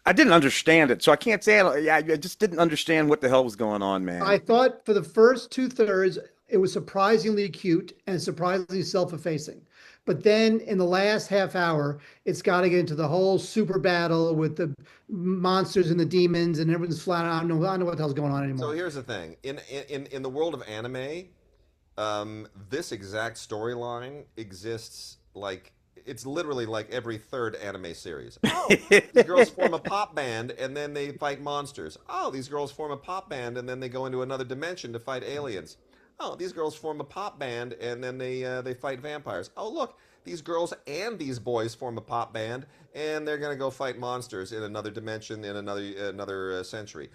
I didn't understand it, so I can't say I just didn't understand what the hell was going on, I man. thought for the first two-thirds, it was surprisingly cute and surprisingly self-effacing. But then in the last half hour, it's got to get into the whole super battle with the monsters and the demons, and everyone's flat out. I don't know what the hell's going on So anymore. here's the thing. In the world of anime, this exact storyline exists like it's literally like every third anime series. Oh, these girls form a pop band and then they fight monsters. Oh, these girls form a pop band and then they go into another dimension to fight aliens. Oh, these girls form a pop band and then they fight vampires. Oh, look, these girls and these boys form a pop band and they're gonna go fight monsters in another dimension in another century.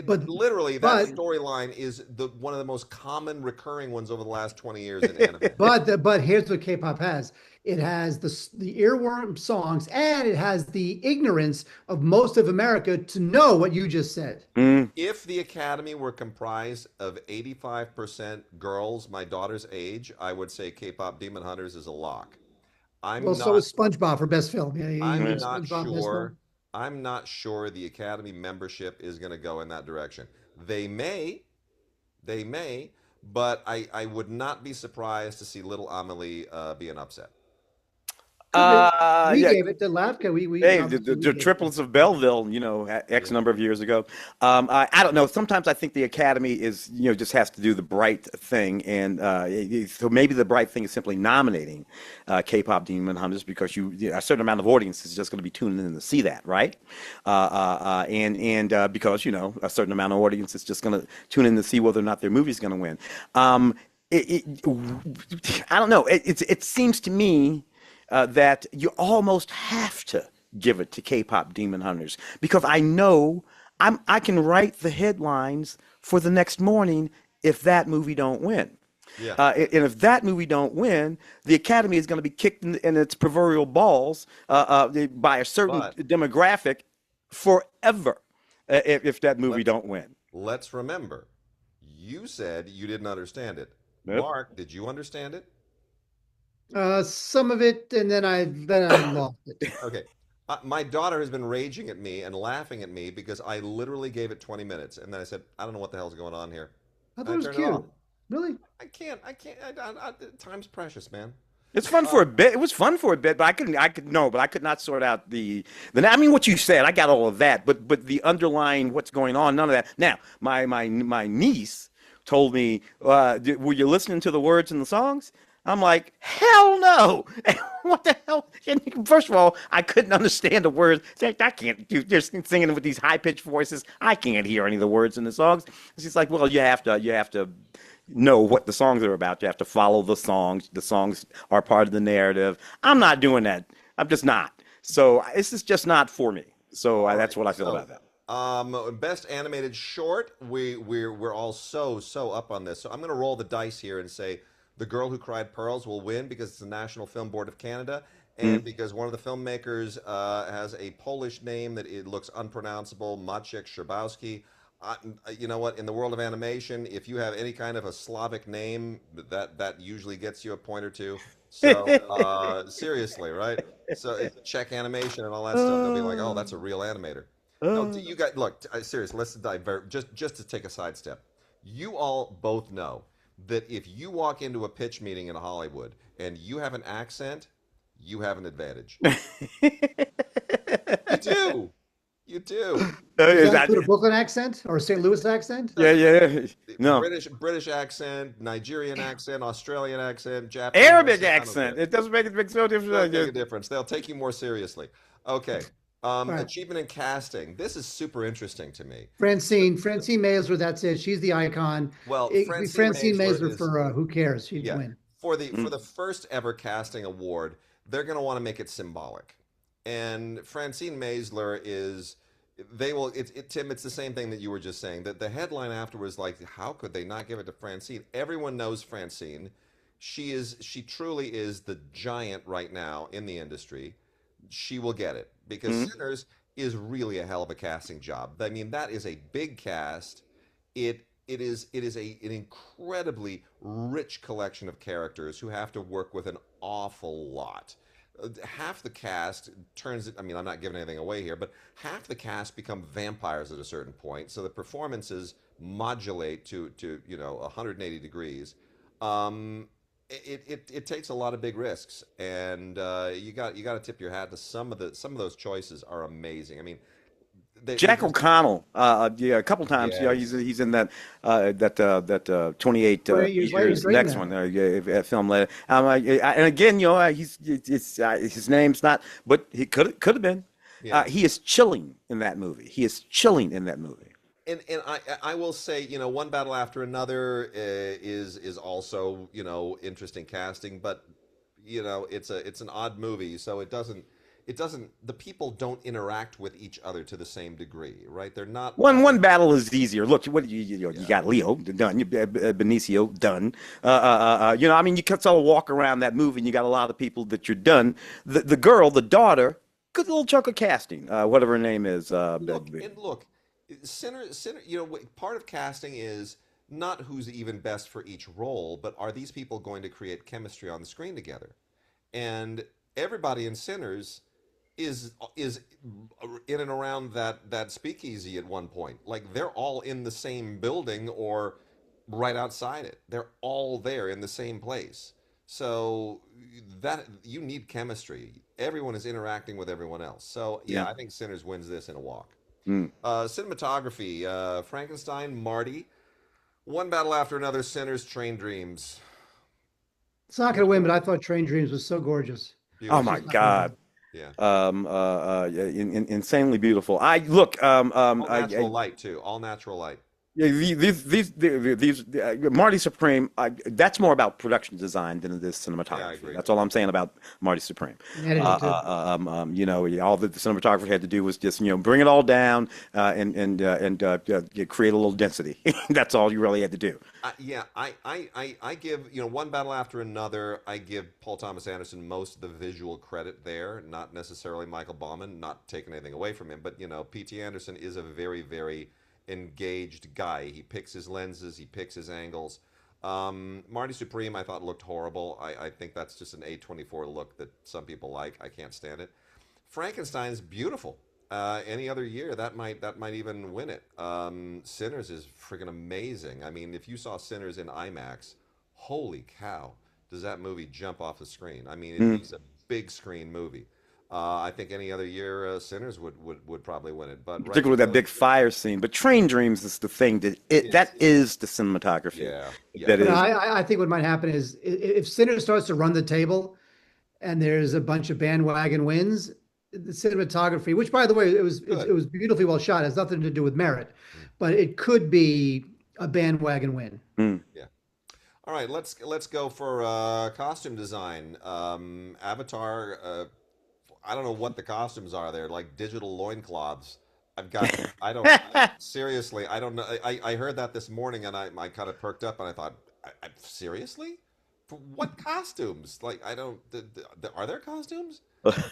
But Literally that but storyline is the one of the most common recurring ones over the last 20 years in anime. but here's what K-pop has. It has the earworm songs, and it has the ignorance of most of America to know what you just said. Mm. If the Academy were comprised of 85% girls my daughter's age, I would say K-pop Demon Hunters is a lock. Well, I'm so not is SpongeBob for best film. Yeah, you I'm give Yeah. not SpongeBob best sure film. I'm not sure the Academy membership is going to go in that direction. They may, they may, but I would not be surprised to see Little Amelie be an upset. Could be. We Yeah. gave it to Latka. We Hey, obviously we the gave it. triplets of Belleville, X Yeah. number of years ago. I don't know. Sometimes I think the Academy is, just has to do the bright thing, and so maybe the bright thing is simply nominating K-pop Demon Hunters because a certain amount of audience is just going to be tuning in to see that, right? And because a certain amount of audience is just going to tune in to see whether or not their movie's going to win. I don't know. It seems to me that you almost have to give it to K-pop Demon Hunters because I know I can write the headlines for the next morning if that movie don't win. Yeah. And if that movie don't win, the Academy is going to be kicked in its proverbial balls by a certain But demographic forever if that movie let's don't win. let's remember, you said you didn't understand it. Yep. Mark, did you understand it? Some of it, and then I lost it. Okay. My daughter has been raging at me and laughing at me because I literally gave it 20 minutes, and then I said, "I don't know what the hell's going on here," I thought and it I was turned it off. cute. Really? I can't. I can't. Time's precious, man. It's fun for Uh, a bit. It was fun for a bit, but I could no, but I could not sort out I mean, what you said, I got all of that, but the underlying what's going on, none of that. Now, my niece told me, were you listening to the words in the songs? I'm like, hell no! What the hell? And first of all, I couldn't understand the words. I can't do. They're singing with these high pitched voices. I can't hear any of the words in the songs. She's like, well, you have to know what the songs are about. You have to follow the songs. The songs are part of the narrative. I'm not doing that. I'm just not. So this is just not for me. So all right. that's what I feel So, about that. best animated short. We're all so up on this. So I'm going to roll the dice here and say The Girl Who Cried Pearls will win because it's the National Film Board of Canada, and Mm. because one of the filmmakers has a Polish name that it looks unpronounceable, Maciek Szczebowski. I, you know what? In the world of animation, if you have any kind of a Slavic name, that usually gets you a point or two. So seriously, right? So Czech animation and all that stuff, they'll be like, "Oh, that's a real animator." No, Uh, you got look. Seriously, let's divert. Just to take a sidestep. You all both know that if you walk into a pitch meeting in Hollywood and you have an accent, you have an advantage. You do. You do. Does is that that, include a Brooklyn accent or a St. Louis accent? yeah, Doesn't matter. yeah. No. British accent, Nigerian accent, Australian accent, Japanese Arabic accent. I don't accent. care. It doesn't make it makes no Doesn't make a difference. difference. They'll take you more seriously. Okay. All right. Achievement in casting. This is super interesting to me. Francine Maisler, that's it. She's the icon. Well, It could be Francine Francine Maisler Maisler is for who cares? She'd yeah win. for Mm. the first ever casting award. They're going to want to make it symbolic, and Francine Maisler is. They will. Tim. It's the same thing that you were just saying. That the headline afterwards, like, how could they not give it to Francine? Everyone knows Francine. She is. She truly is the giant right now in the industry. She will get it because Mm. Sinners is really a hell of a casting job. I mean, that is a big cast. It is an incredibly rich collection of characters who have to work with an awful lot. Half the cast turns. I mean, I'm not giving anything away here, but half the cast become vampires at a certain point. So the performances modulate to 180 degrees. Um, it takes a lot of big risks, and you got to tip your hat to some of those choices are amazing. I mean, Jack there's O'Connell, yeah, a couple times. Yeah, yes, he's in that 28 Years later, he's years great in next that. one. Film later. And again, his name's not, but he could have been. yeah. He is chilling in that movie. He is chilling in that movie. And I will say, One Battle After Another is also, interesting casting, but it's an odd movie, so it doesn't the people don't interact with each other to the same degree, right? They're not all One battle is easier. Look, what you yeah. got Leo done, Benicio done. I mean, you can sort of walk around that movie, and you got a lot of people that you're done. The girl, the daughter, good little chunk of casting. Whatever her name is. Look, Sinner, part of casting is not who's even best for each role, but are these people going to create chemistry on the screen together? And everybody in Sinners is in and around that speakeasy at one point. Like they're all in the same building or right outside it. They're all there in the same place. So that you need chemistry. Everyone is interacting with everyone else. So yeah, Yeah. I think Sinners wins this in a walk. Mm. Cinematography: Frankenstein, Marty, One Battle After Another, Sinners, Train Dreams, It's not going to win, but I thought Train Dreams was so gorgeous. Oh It's my beautiful. just not going to God. win. Yeah, Insanely beautiful. I look. all natural light too. All natural light. Yeah, Marty Supreme. That's more about production design than it is Yeah, I cinematography. agree. That's all I'm saying about Marty Supreme. And editing too. All that the cinematographer had to do was just bring it all down create a little density. That's all you really had to do. Yeah, I give, One Battle After Another, I give Paul Thomas Anderson most of the visual credit there, not necessarily Michael Bauman, not taking anything away from him, but, P.T. Anderson is a very, very engaged guy. He picks his lenses, he picks his angles. Marty Supreme, I thought looked horrible. I think that's just an A24 look that some people like. I can't stand it. Frankenstein's beautiful. Any other year, that might even win it. Sinners is freaking amazing. I mean, if you saw Sinners in IMAX, holy cow, does that movie jump off the screen? I mean, Mm. it's a big screen movie. I think any other year, Sinners would probably win it. But right Particularly that now, big fire scene. But Train Dreams is the thing that it's is the cinematography. yeah, yeah. That But is. I think what might happen is if Sinner starts to run the table and there's a bunch of bandwagon wins, the cinematography, which by the way, it Good. was beautifully well shot, has nothing to do with merit, Mm, but it could be a bandwagon win. Mm. yeah. All right, let's go for costume design. Avatar. I don't know what the costumes are. They're like digital loincloths. I've got. I don't. Seriously, I don't know. I heard that this morning and I kind of perked up and I thought, seriously, for what costumes? Like I don't. Are there costumes?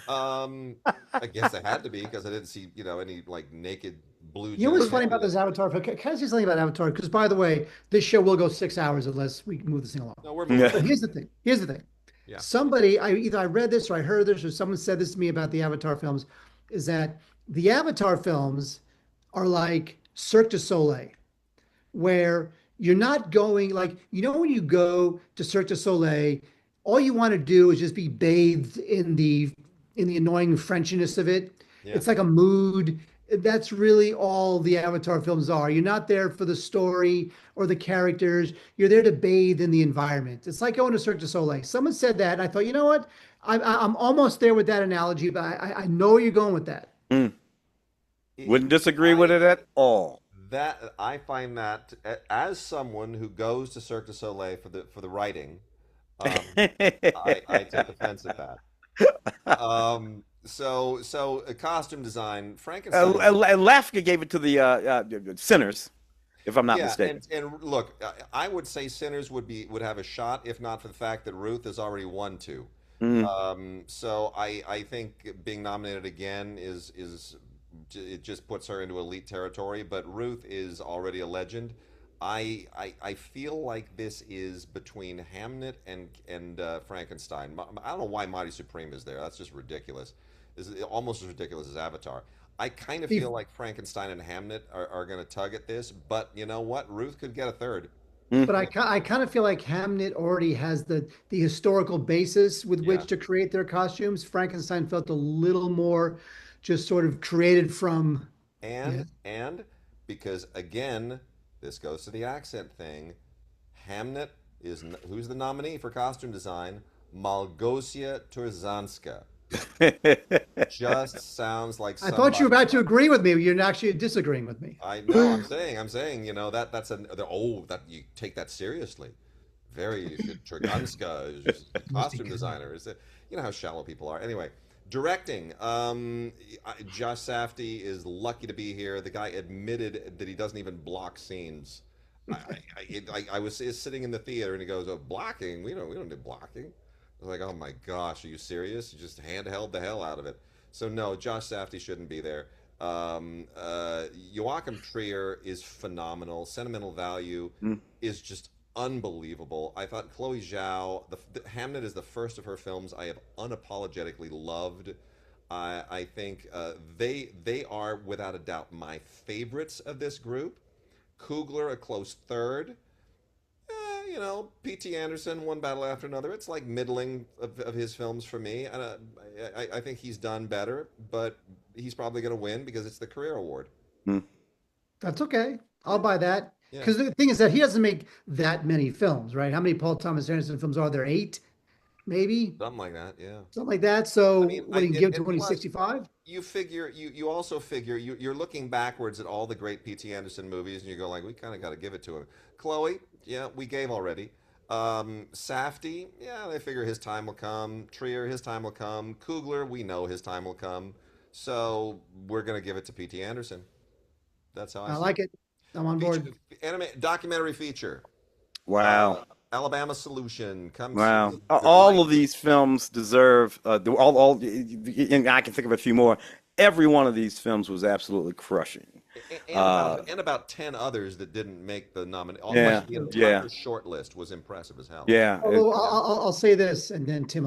Um, I guess it had to be because I didn't see any like naked blue You know what's funny about genitalia. this Avatar? Can I say something about Avatar? Because by the way, this show will go 6 hours unless we move this thing along. No, we're moving Yeah. But along. here's the thing. Here's the thing. Yeah. Somebody, I read this or I heard this or someone said this to me about the Avatar films, is that the Avatar films are like Cirque du Soleil, where you're not going like when you go to Cirque du Soleil, all you want to do is just be bathed in the annoying Frenchiness of it. Yeah. It's like a mood. That's really all the Avatar films are. You're not there for the story or the characters. You're there to bathe in the environment. It's like going to Cirque du Soleil. Someone said that, and I thought, you know what? I'm almost there with that analogy, but I know where you're going with that. Mm. It- Wouldn't disagree with I it at all. That I find that as someone who goes to Cirque du Soleil for the writing, um, I take offense at that. So costume design, Frankenstein. Lafka gave it to the Sinners, if I'm not Yeah, mistaken. and look, I would say Sinners would have a shot if not for the fact that Ruth has already won two. Mm. So I think being nominated again is it just puts her into elite territory. But Ruth is already a legend. I feel like this is between Hamnet and Frankenstein. I don't know why Mighty Supreme is there. That's just ridiculous. Is almost as ridiculous as Avatar. I kind of feel Steve, like Frankenstein and Hamnet are going to tug at this, but you know what? Ruth could get a third. Mm. but I kind of feel like Hamnet already has the historical basis with Yeah. which to create their costumes. Frankenstein felt a little more just sort of created from. Yeah. And because again, this goes to the accent thing. Hamnet who's the nominee for costume design? Malgosia Turzanska. Just sounds like I thought you were somebody. about to agree with me. You're actually disagreeing with me. I know. I'm saying. That's that you take that seriously. Very Turganska is just a costume designer. Is it? You know how shallow people are. Anyway, directing. Josh Safdie is lucky to be here. The guy admitted that he doesn't even block scenes. I was sitting in the theater and he goes, "Oh, blocking? We don't do blocking." I was like, "Oh my gosh, are you serious? You just handheld the hell out of it." So no, Josh Safdie shouldn't be there. Joachim Trier is phenomenal. Sentimental Value Mm. is just unbelievable. I thought Chloe Zhao, the Hamnet is the first of her films I have unapologetically loved. I think they are without a doubt my favorites of this group. Coogler a close third. P.T. Anderson, One Battle After Another. It's like middling of his films for me. And I think he's done better, but he's probably going to win because it's the career award. Mm. That's okay. I'll Yeah, buy that. yeah, Because the thing is that he doesn't make that many films, right? How many Paul Thomas Anderson films are there? Eight, maybe something like that. Yeah. something like that. I So mean, what do you give to and when he's plus 65? you also figure you're looking backwards at all the great P.T. Anderson movies, and you go like, we kind of got to give it to him. Chloe, yeah, we gave already. Safdie, yeah, they figure his time will come. Trier, his time will come. Coogler, we know his time will come. So we're gonna give it to P.T. Anderson. That's how I I see it. like it. I'm on Feature, board. documentary feature. Wow. Alabama Solution. Come see Wow. the All great. of these films deserve and I can think of a few more. Every one of these films was absolutely crushing. And Uh, about 10 others that didn't make the nomination. yeah, Like the entire yeah, short list was impressive as hell. yeah. Although I'll say this, and then Tim,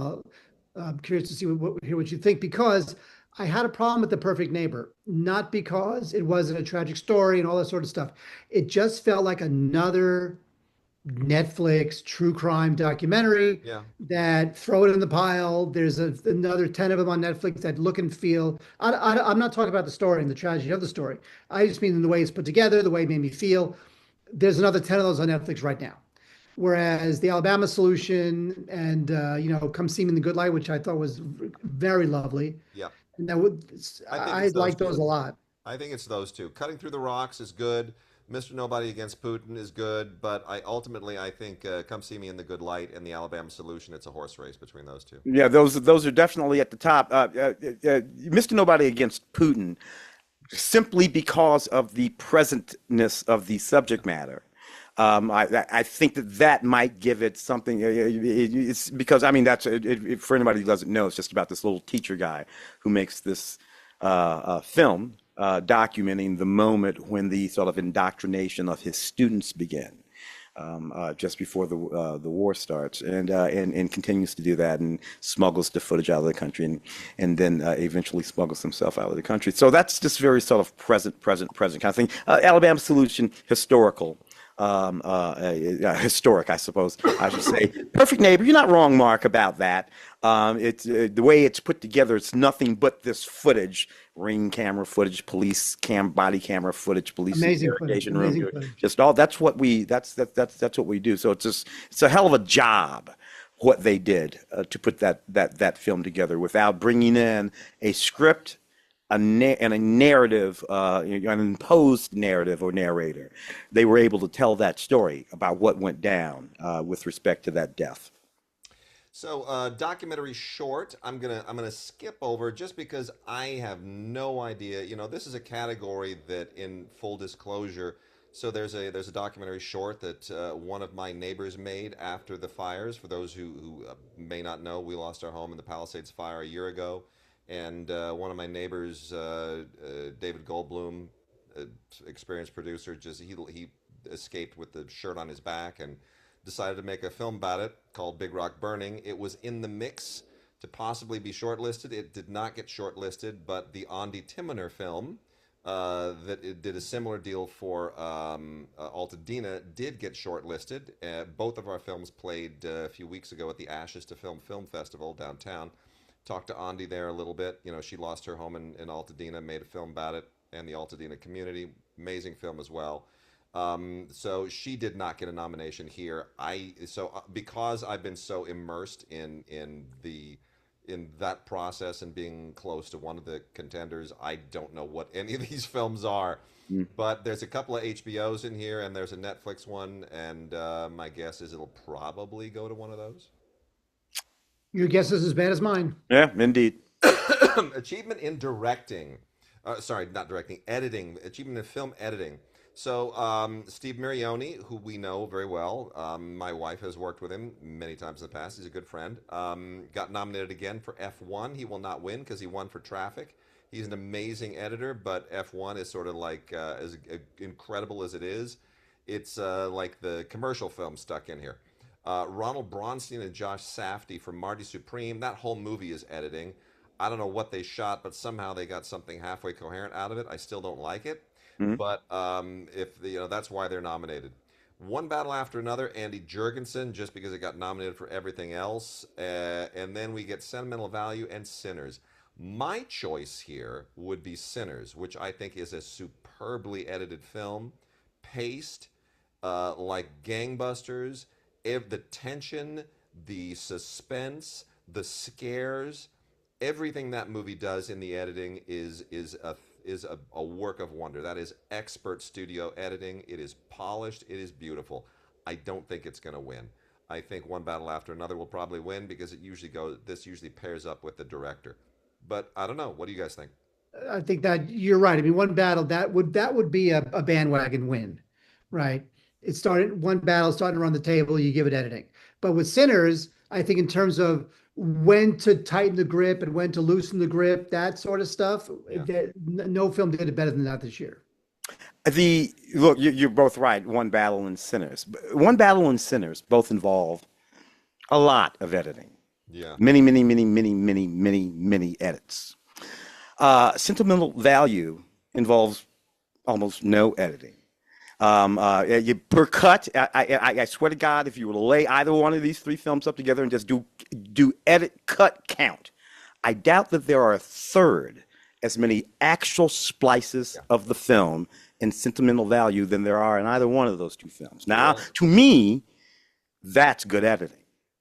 I'm curious to see hear what you think because I had a problem with The Perfect Neighbor, not because it wasn't a tragic story and all that sort of stuff. It just felt like another Netflix true crime documentary Yeah. that throw it in the pile. There's another 10 of them on Netflix that look and feel. I'm not talking about the story and the tragedy of the story. I just mean the way it's put together, the way it made me feel. There's another 10 of those on Netflix right now. Whereas the Alabama Solution and Come See Me in the Good Light, which I thought was very lovely, Yeah. and that would I think I it's those like those a two. lot. I think it's those two. Cutting Through the Rocks is good. Mr. Nobody Against Putin is good, but I think Come See Me in the Good Light and the Alabama Solution. It's a horse race between those two. Yeah, those are definitely at the top. Mr. Nobody Against Putin, simply because of the presentness of the subject matter. I think that might give it something. It's because I mean for anybody who doesn't know, it's just about this little teacher guy who makes this film documenting the moment when the sort of indoctrination of his students began. Just before the war starts, and continues to do that, and smuggles the footage out of the country, and then eventually smuggles himself out of the country. So that's just very sort of present kind of thing. Alabama Solution, historical. Historic, I suppose I should say. Perfect Neighbor, you're not wrong, Mark, about that. It's the way it's put together. It's nothing but this footage, ring camera footage, body camera footage, police Amazing footage, interrogation room, amazing footage. just all. That's what we do. So it's a hell of a job what they did to put that film together without bringing in a script and a narrative, an imposed narrative or narrator. They were able to tell that story about what went down with respect to that death. So, documentary short. I'm gonna skip over just because I have no idea. This is a category that, in full disclosure, so there's a documentary short that one of my neighbors made after the fires. For those who may not know, we lost our home in the Palisades fire a year ago, and one of my neighbors, David Goldblum, experienced producer, just he escaped with the shirt on his back and decided to make a film about it called Big Rock Burning. It was in the mix to possibly be shortlisted. It did not get shortlisted, but the Andy Timoner film that it did a similar deal for Altadena did get shortlisted. Both of our films played a few weeks ago at the Ashes to Film Festival downtown. Talked to Andy there a little bit. She lost her home in Altadena, made a film about it and the Altadena community. Amazing film as well. So she did not get a nomination here. Because I've been so immersed in that process and being close to one of the contenders, I don't know what any of these films are. Mm. But there's a couple of HBOs in here, and there's a Netflix one, and my guess is it'll probably go to one of those. Your guess is as bad as mine. Yeah, indeed. Achievement in directing. Sorry, not directing, editing. Achievement in film editing. So, Steve Mirioni, who we know very well, my wife has worked with him many times in the past. He's a good friend. Got nominated again for F1. He will not win because he won for Traffic. He's an amazing editor, but F1 is sort of like as incredible as it is. It's like the commercial film stuck in here. Ronald Bronstein and Josh Safdie from Marty Supreme. That whole movie is editing. I don't know what they shot, but somehow they got something halfway coherent out of it. I still don't like it. Mm. But that's why they're nominated. One Battle After Another, Andy Jurgensen, just because it got nominated for everything else. And then we get Sentimental Value and Sinners. My choice here would be Sinners, which I think is a superbly edited film, paced like gangbusters. The tension, the suspense, the scares, everything that movie does in the editing is a work of wonder. That is expert studio editing. It is polished. It is beautiful. I don't think it's going to win. I think One Battle After Another will probably win because this usually pairs up with the director. But I don't know. What do you guys think? I think that you're right. I mean, one battle that would be a bandwagon win, right? It started one battle, starting to run the table, you give it editing. But with Sinners, I think in terms of when to tighten the grip and when to loosen the grip, that sort of stuff, Yeah. no film did it better than that this year. Look, you're both right. One Battle and Sinners. One Battle and Sinners both involve a lot of editing. Yeah. Many, many, many, many, many, many, many edits. Sentimental value involves almost no editing. Per cut, I swear to God, if you were to lay either one of these three films up together and just do edit cut count, I doubt that there are a third as many actual splices Yeah. of the film in sentimental value than there are in either one of those two films. Now, Well, to me, that's good editing.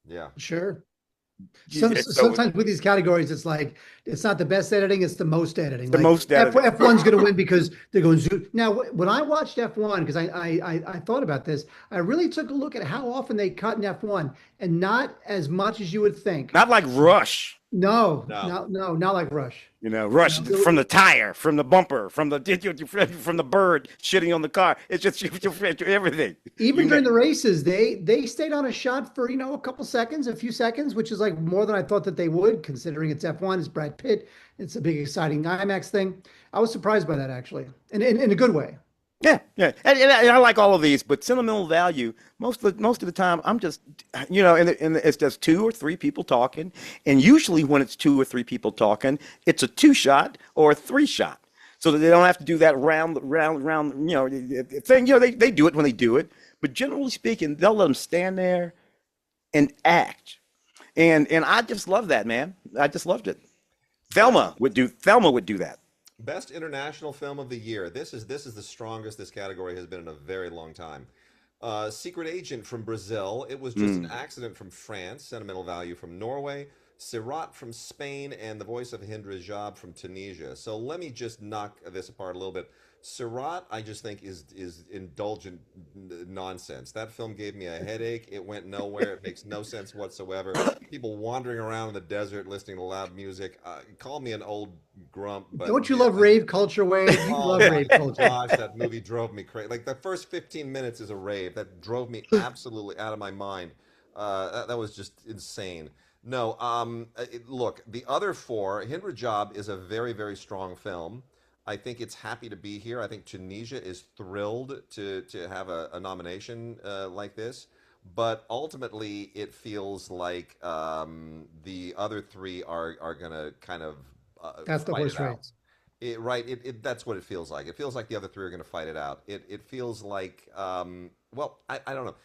yeah. Sure. So Sometimes with these categories, it's like it's not the best editing, it's the most editing. the Like most editing. F1's going to win because they're going zoom. Now, when I watched F1, because I thought about this, I really took a look at how often they cut in F1, and not as much as you would think. Not like Rush. No, No. no, not like Rush. Rush No, from the tire, from the bumper, from the bird shitting on the car. It's just everything. Even during the races, they stayed on a shot for a couple seconds, a few seconds, which is like more than I thought that they would, considering it's F1, it's Brad Pitt, it's a big exciting IMAX thing. I was surprised by that actually, in a good way. Yeah, yeah, and I like all of these, but sentimental value. Most of the time, I'm just, it's just two or three people talking, and usually when it's two or three people talking, it's a two shot or a three shot, so that they don't have to do that round, thing. They do it when they do it, but generally speaking, they'll let them stand there and act, and I just love that, man. I just loved it. Thelma would do that. Best international film of the year. This is the strongest this category has been in a very long time. Secret Agent from Brazil. It was just an accident from France. Sentimental Value from Norway. Sirat from Spain, and The Voice of Hind Rajab from Tunisia. So let me just knock this apart a little bit. Sirat, I just think is indulgent nonsense. That film gave me a headache. It went nowhere. It makes no sense whatsoever. People wandering around in the desert listening to loud music. Call me an old grump, but Don't you yeah, love rave culture, Wade? You oh love my rave culture. gosh, that movie drove me crazy. Like the first 15 minutes is a rave. That drove me absolutely out of my mind. That was just insane. No, look, the other four, Hind Rajab is a very, very strong film. I think it's happy to be here. I think Tunisia is thrilled to have a nomination like this. But ultimately, it feels like the other three are going to kind of That's the fight horse it out. race. Right. That's what it feels like. It feels like the other three are going to fight it out. It feels like, well, I don't know.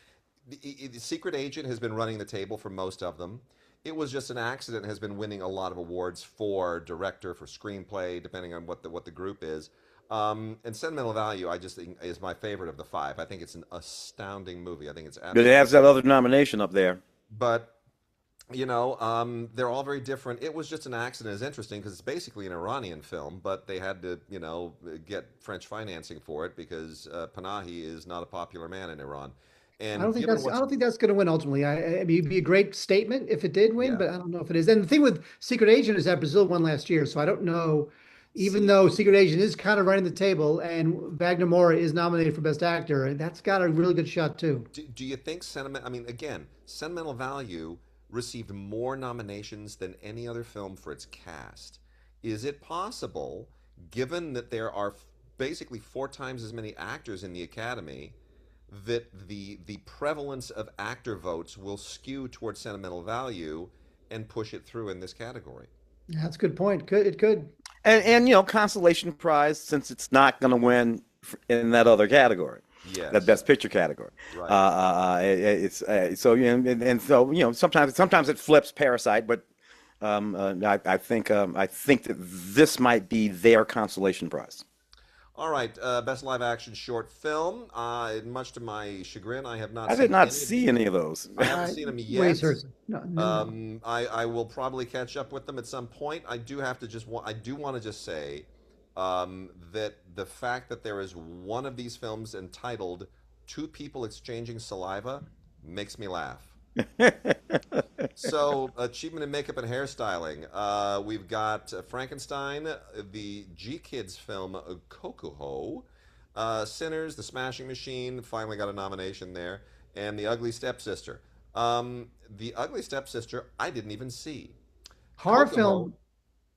The Secret Agent has been running the table for most of them. It was just an accident. Has been winning a lot of awards for director, for screenplay, depending on what the group is. And Sentimental Value, I just think is my favorite of the five. I think it's an astounding movie. I think it's But it absolutely. has that other nomination up there. But they're all very different. It was just an accident. It's interesting because it's basically an Iranian film, but they had to, get French financing for it because Panahi is not a popular man in Iran. And given I what's don't think that's going to win ultimately. I mean, it'd be a great statement if it did win, yeah, but I don't know if it is. And the thing with Secret Agent is that Brazil won last year, so I don't know. Even see, though Secret Agent is kind of running the table and Wagner Moura is nominated for Best Actor, and that's got a really good shot too. do you think sentiment? I mean, again, Sentimental Value received more nominations than any other film for its cast. Is it possible, given that there are basically four times as many actors in the Academy, that the prevalence of actor votes will skew towards Sentimental Value and push it through in this category? Yeah, that's a good point. It could. And consolation prize since it's not going to win in that other category, that Yes, best picture category. right. It's so and so sometimes it flips Parasite, but I think that this might be their consolation prize. All right, best live action short film. Much to my chagrin, I have not I did seen not any of see these. any of those. I haven't seen them Ways yet. hurts. No, no, no. I will probably catch up with them at some point. I do have to just I do want to just say that the fact that there is one of these films entitled Two People Exchanging Saliva makes me laugh. So, achievement in makeup and hairstyling. We've got Frankenstein, the G Kids film Kokuho, Sinners, The Smashing Machine, finally got a nomination there, and The Ugly Stepsister. The Ugly Stepsister, I didn't even see. Horror Kokomo, film,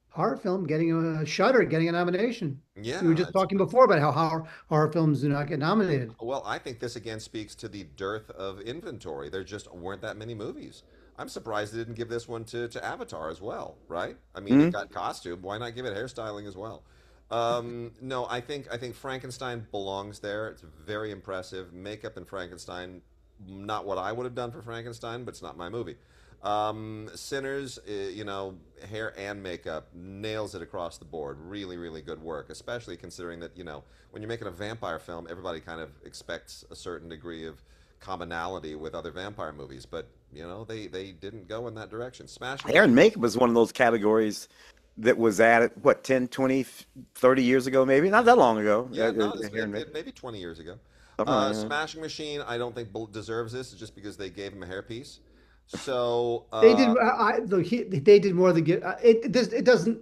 horror film getting a Shutter getting a nomination. We were yeah, just talking before about how horror films do not get nominated. well, I think this again speaks to the dearth of inventory. There just weren't that many movies. I'm surprised they didn't give this one to Avatar as well, right? I mean, it Mm. got costume. Why not give it hairstyling as well? No, I think Frankenstein belongs there. It's very impressive. Makeup in Frankenstein, not what I would have done for Frankenstein, but it's not my movie. Sinners, hair and makeup nails it across the board. Really, really good work, especially considering that, when you're making a vampire film, everybody kind of expects a certain degree of commonality with other vampire movies, but they didn't go in that direction. Smashing Hair and Machines. makeup was one of those categories that was added, what, 10, 20, 30 years ago, maybe? Not that long ago. Yeah, no, Hair and it makeup. maybe 20 years ago. Something like that. Smashing Machine, I don't think deserves this just because they gave him a hairpiece. So, They did. They did more than get. It doesn't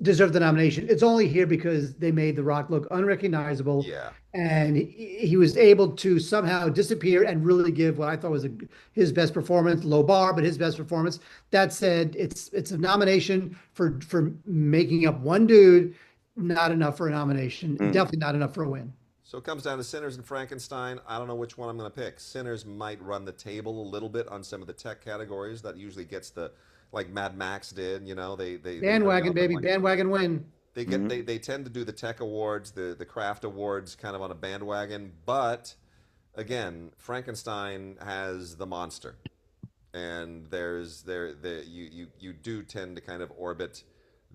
deserve the nomination. It's only here because they made The Rock look unrecognizable, yeah, and he was able to somehow disappear and really give what I thought was his best performance. Low bar, but his best performance. That said, it's a nomination for making up one dude. Not enough for a nomination. Mm. Definitely not enough for a win. so it comes down to Sinners and Frankenstein. I don't know which one I'm going to pick. Sinners might run the table a little bit on some of the tech categories. That usually gets like Mad Max did. They bring Bandwagon, up and baby, like bandwagon win. Mhm. they tend to do the tech awards, the craft awards, kind of on a bandwagon. But again, Frankenstein has the monster, and you do tend to kind of orbit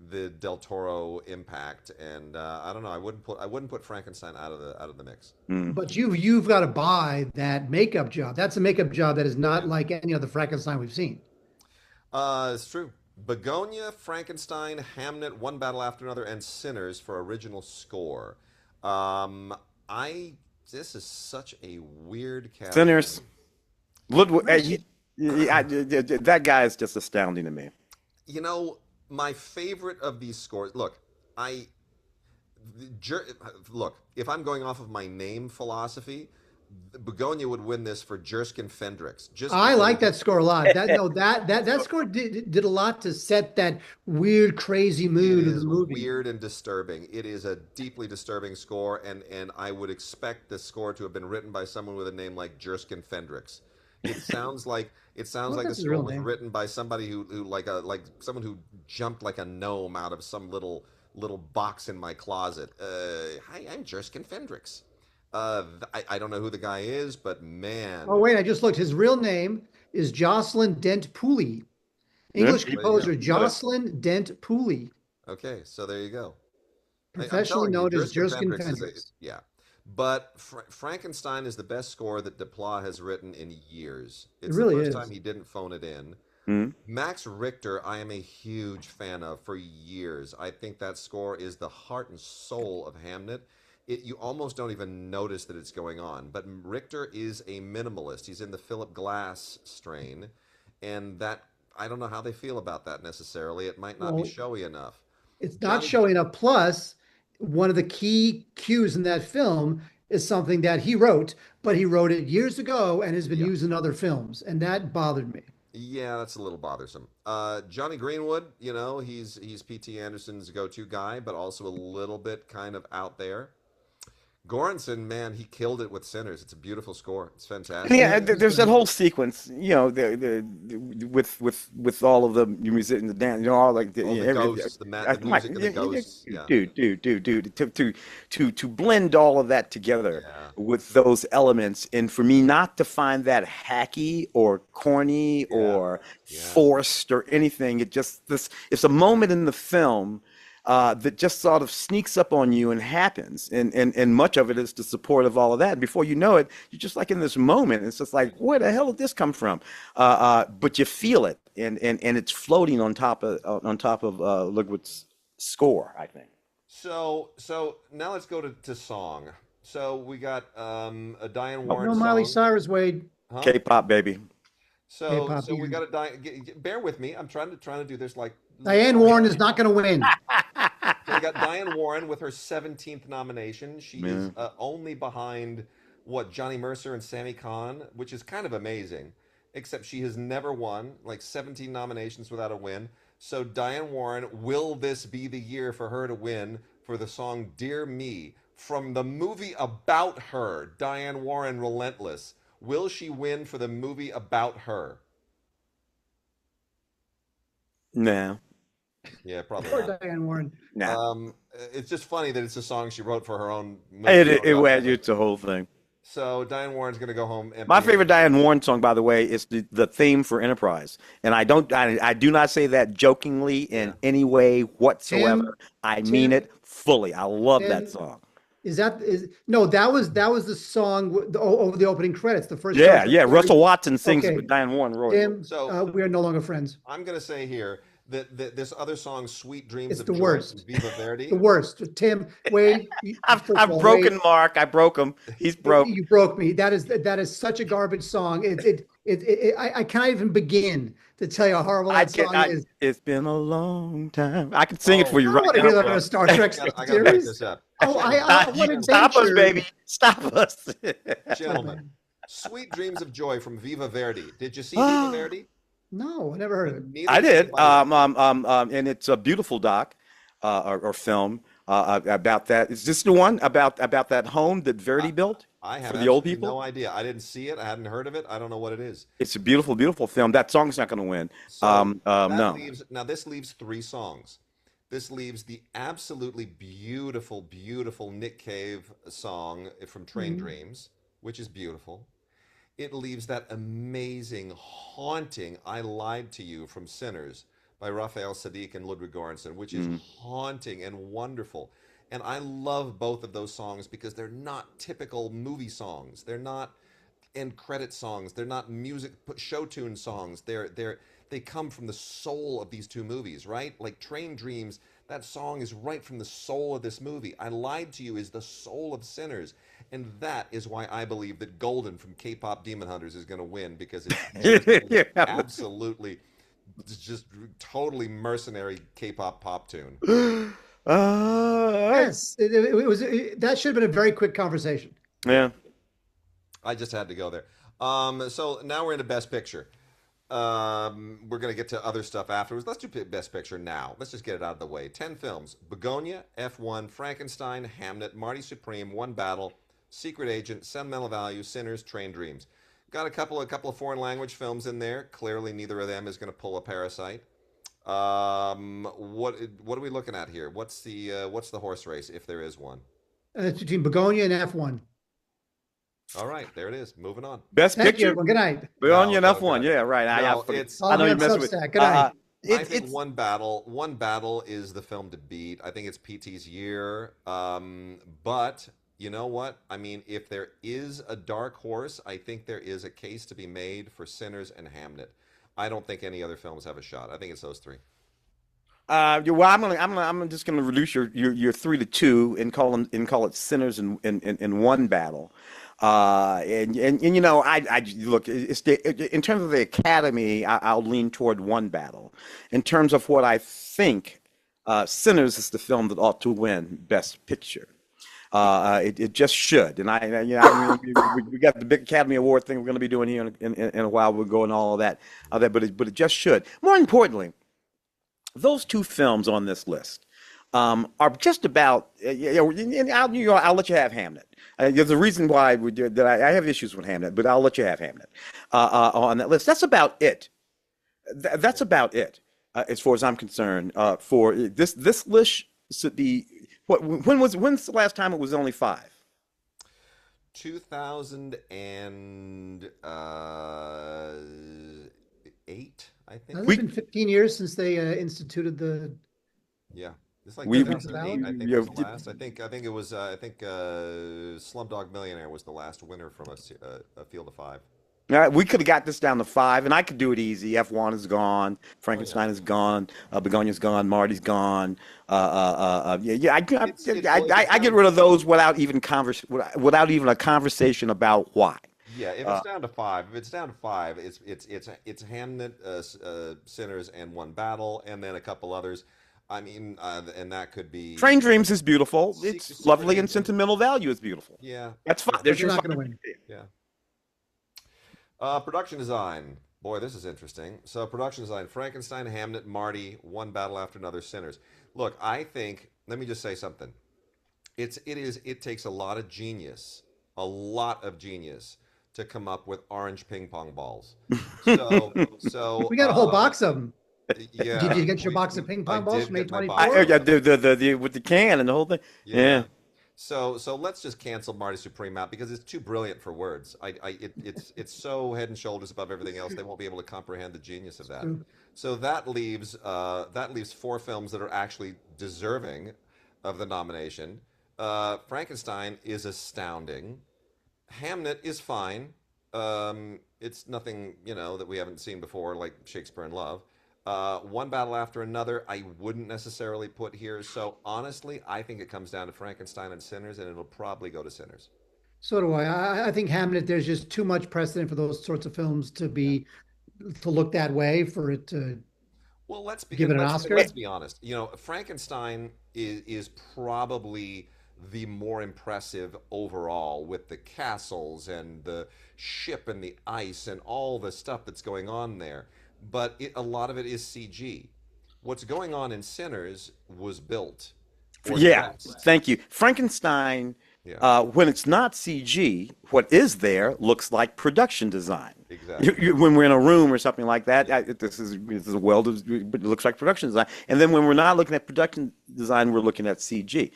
the Del Toro impact, and I don't know. I wouldn't put Frankenstein out of the mix. Mm. But you've got to buy that makeup job. That's a makeup job that is not Yeah, like any other Frankenstein we've seen. it's true. Begonia, Frankenstein, Hamnet, One Battle After Another, and Sinners for original score. Um, I This is such a weird Sinners. category. Look, Really? that guy is just astounding to me. You know, my favorite of these scores. I Jer- look. If I'm going off of my name philosophy, Begonia would win this for Jerskin Fendrix, just I like because that score a lot. That no, that score did a lot to set that weird, crazy it mood of the is movie. weird and disturbing. It is a deeply disturbing score, and I would expect the score to have been written by someone with a name like Jerskin Fendrix. I wonder if The that's his score real was name. written by somebody who like someone who jumped like a gnome out of some little box in my closet. Hi, I'm Jerskin Fendrix. I don't know who the guy is, but Oh man, wait, I just looked. His real name is Jocelyn Dent Pooley. Yeah. English so there you go. composer Jocelyn Dent Pooley, Okay, so there you go. I'm professionally telling you, known as Jerskin Jerskin Fendrix is a Fendrix. yeah. But Frankenstein is the best score that Duplass has written in years. It It's the really first time is. he didn't phone it in. Mm. Max Richter, I am a huge fan of for years. I think that score is the heart and soul of Hamnet. You almost don't even notice that it's going on. But Richter is a minimalist. He's in the Philip Glass strain, and that I don't know how they feel about that necessarily. It might not be Well, showy enough. it's not Johnny, showing up. Plus, one of the key cues in that film is something that he wrote, but he wrote it years ago and has been yeah, used in other films, and that bothered me. yeah, that's a little bothersome. Johnny Greenwood, he's P.T. Anderson's go-to guy, but also a little bit kind of out there. Goranson, man, he killed it with Sinners. It's a beautiful score. It's And fantastic. yeah, Yeah, it was there's that great. whole sequence, with all of the musicians, the dance, all like All the ghosts, the I'm like, music of the ghosts. Yeah, dude, to blend all of that together yeah, with those elements, and for me not to find that hacky or corny yeah, or yeah, forced or anything, it's a moment in the film that just sort of sneaks up on you and happens. And much of it is the support of all of that. And before you know it, you're just like in this moment. It's just like, where the hell did this come from? But you feel it, and it's floating on top of Ludwig's score, I think. So now let's go to song. So we got a Diane Oh, Warren no Miley song, Cyrus, Wade. huh? K-pop, baby. K-pop. So we got a Diane. Bear with me. I'm trying to do this like Diane Warren is not going to win. So we got Diane Warren with her 17th nomination. She is Yeah. only behind what Johnny Mercer and Sammy Kahn, which is kind of amazing. Except she has never won, like 17 nominations without a win. So Diane Warren, will this be the year for her to win for the song "Dear Me" from the movie about her? Diane Warren, Relentless. Will she win for the movie about her? No, Yeah, probably Poor not. Diane Warren. no. It's just funny that it's a song she wrote for her own movie. It's a whole thing. So Diane Warren's going to go home My favorite empty-handed. Diane Warren song, by the way, is the theme for Enterprise, and I do not say that jokingly Yeah. in any way whatsoever. Tim, I mean Tim, it fully. I love that Tim, song. is no, that was the song over the opening credits, the first Star Yeah, Trek yeah. story. Russell Watson sings it, Okay, but Diane Warren wrote it. Tim, So we are no longer friends. I'm going to say here that this other song, "Sweet Dreams It's of the Joy" from worst. Viva The Verdi. worst. Tim, Wade, first of I've all, broken Wade, Mark. I broke him. He's broke. you broke me. That is such a garbage song. I can't even begin to tell you how horrible I that can. song is. It's been a long time. I can sing it for Oh, you I don't right want to now, hear that on bro. a Star Trek I got to back series. this up, Oh, gentlemen. what Stop us, adventure. baby. Stop us. So bad. Gentlemen, "Sweet Dreams of Joy" from Viva Verdi. Did you see Viva Ah, Verdi? No, I never heard of it. Neither I did did. anybody else. And it's a beautiful doc or film about that. Is this the one about that home that I, Verdi built I have for the old absolutely no people? idea. I didn't see it. I hadn't heard of it. I don't know what it is. It's a beautiful, beautiful film. That song's not going to win. So that No. leaves, now this leaves three songs. This leaves the absolutely beautiful, beautiful Nick Cave song from Train Mhm. Dreams, which is beautiful. It leaves that amazing, haunting "I Lied to You" from Sinners by Raphael Sadiq and Ludwig Göransson, which is Mm. haunting and wonderful. And I love both of those songs because they're not typical movie songs. They're not end credit songs. They're not music show tune songs. They come from the soul of these two movies, right? Like Train Dreams, that song is right from the soul of this movie. "I Lied to You" is the soul of Sinners. And that is why I believe that Golden from K-pop Demon Hunters is going to win because it's just an Yeah. absolutely just totally mercenary K-pop pop tune. Uh, Yes, that should have been a very quick conversation. Yeah, yeah. I just had to go there. So now we're into Best Picture. We're going to get to other stuff afterwards. Let's do Best Picture now. Let's just get it out of the way. 10 films: Begonia, F1, Frankenstein, Hamnet, Marty Supreme, One Battle, Secret Agent, Sentimental Value, Sinners, Train Dreams. Got a couple of foreign language films in there. Clearly, neither of them is going to pull a Parasite. What are we looking at here? What's the horse race if there is one? It's between Begonia and F1. All right, there it is. Moving on. Best Thank you, picture? everyone. Good night. We're on No, you no, enough good one. night. Yeah, right. No, it's. I Follow know me you're on messing with. Substack. Good night. I think One Battle is the film to beat. I think it's PT's year. But you know what? I mean, if there is a dark horse, I think there is a case to be made for Sinners and Hamnet. I don't think any other films have a shot. I think it's those three. Well, I'm just gonna reduce your 3 to 2 and call it Sinners in One Battle. And you know, I look, in terms of the Academy, I'll lean toward One Battle. In terms of what I think, Sinners is the film that ought to win Best Picture. It just should. And you know, I mean, we got the big Academy Award thing we're going to be doing here in a while. We'll go and all of that, but it just should. More importantly, those two films on this list are just about. And I'll let you have Hamnet. There's a reason why we did that. I have issues with Hamnet, but I'll let you have Hamnet on that list. That's about it. That's about it, as far as I'm concerned. For this list should be. When's the last time it was only five? 2008, I think. Has it We been 15 years since they instituted the Yeah, it's like we Across the 2008. Valley? I think you was know, the last. I think it was. I think Slumdog Millionaire was the last winner from a field of five. we could have got this down to five, and I could do it easy. F1 is gone, Oh yeah, Frankenstein is gone, Begonia's gone, Marty's gone. Yeah. I down get rid of those without even a conversation about why. Yeah, if it's Uh, down to five, it's Hamnet, Sinners, and One Battle, and then a couple others. I mean, and that could be Train Dreams is beautiful. It's Secret lovely, and Agent. Sentimental Value is beautiful. Yeah, That's fine. but There's they're your not five. going to win. yeah. Production design. Boy, this is interesting. So, production design: Frankenstein, Hamnet, Marty, One Battle After Another, Sinners. Look, I think. Let me just say something. It takes a lot of genius to come up with orange ping pong balls. So We got a whole box of them. Did Yeah, you get your box of ping I pong balls did from get my box I of 824? the with the can and the whole thing. yeah. Yeah. So let's just cancel Marty Supreme out because it's too brilliant for words. It's so head and shoulders above everything else. They won't be able to comprehend the genius of that. So that leaves four films that are actually deserving of the nomination. Frankenstein is astounding. Hamnet is fine. It's nothing, that we haven't seen before, like Shakespeare in Love. One Battle After Another, I wouldn't necessarily put here. So honestly, I think it comes down to Frankenstein and Sinners, and it'll probably go to Sinners. So do I. I think Hamlet, there's just too much precedent for those sorts of films Yeah. to look that way for it to Well, give it an let's Oscar. be honest. Frankenstein is probably the more impressive overall with the castles and the ship and the ice and all the stuff that's going on there. But a lot of it is CG. What's going on in Sinners was built or Yeah, dressed. thank you. Frankenstein, Yeah, when it's not CG, what is there looks like production design. exactly. When we're in a room or something like that, Yeah. this is well, it looks like production design. And then when we're not looking at production design, we're looking at CG.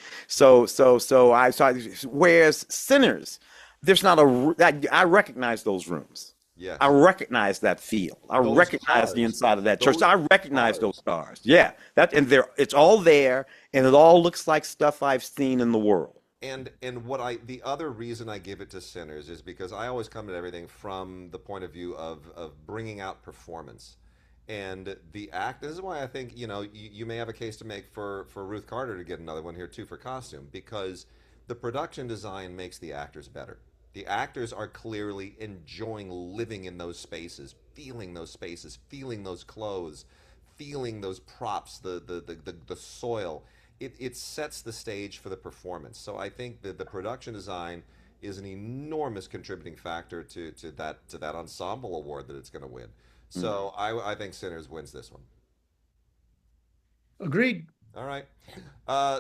Whereas Sinners, there's not I recognize those rooms. I Yes. recognize that feel. I Those recognize the cars. inside of that church. So Those I recognize those cars. cars. Yeah, it's all there, and it all looks like stuff I've seen in the world. And the other reason I give it to Sinners is because I always come at everything from the point of view of bringing out performance. And the act, this is why I think, you may have a case to make for Ruth Carter to get another one here too for costume, because the production design makes the actors better. The actors are clearly enjoying living in those spaces, feeling those clothes, feeling those props, the soil. It sets the stage for the performance. So I think that the production design is an enormous contributing factor to that ensemble award that it's going to win. Mm. So I think Sinners wins this one. Agreed. All right.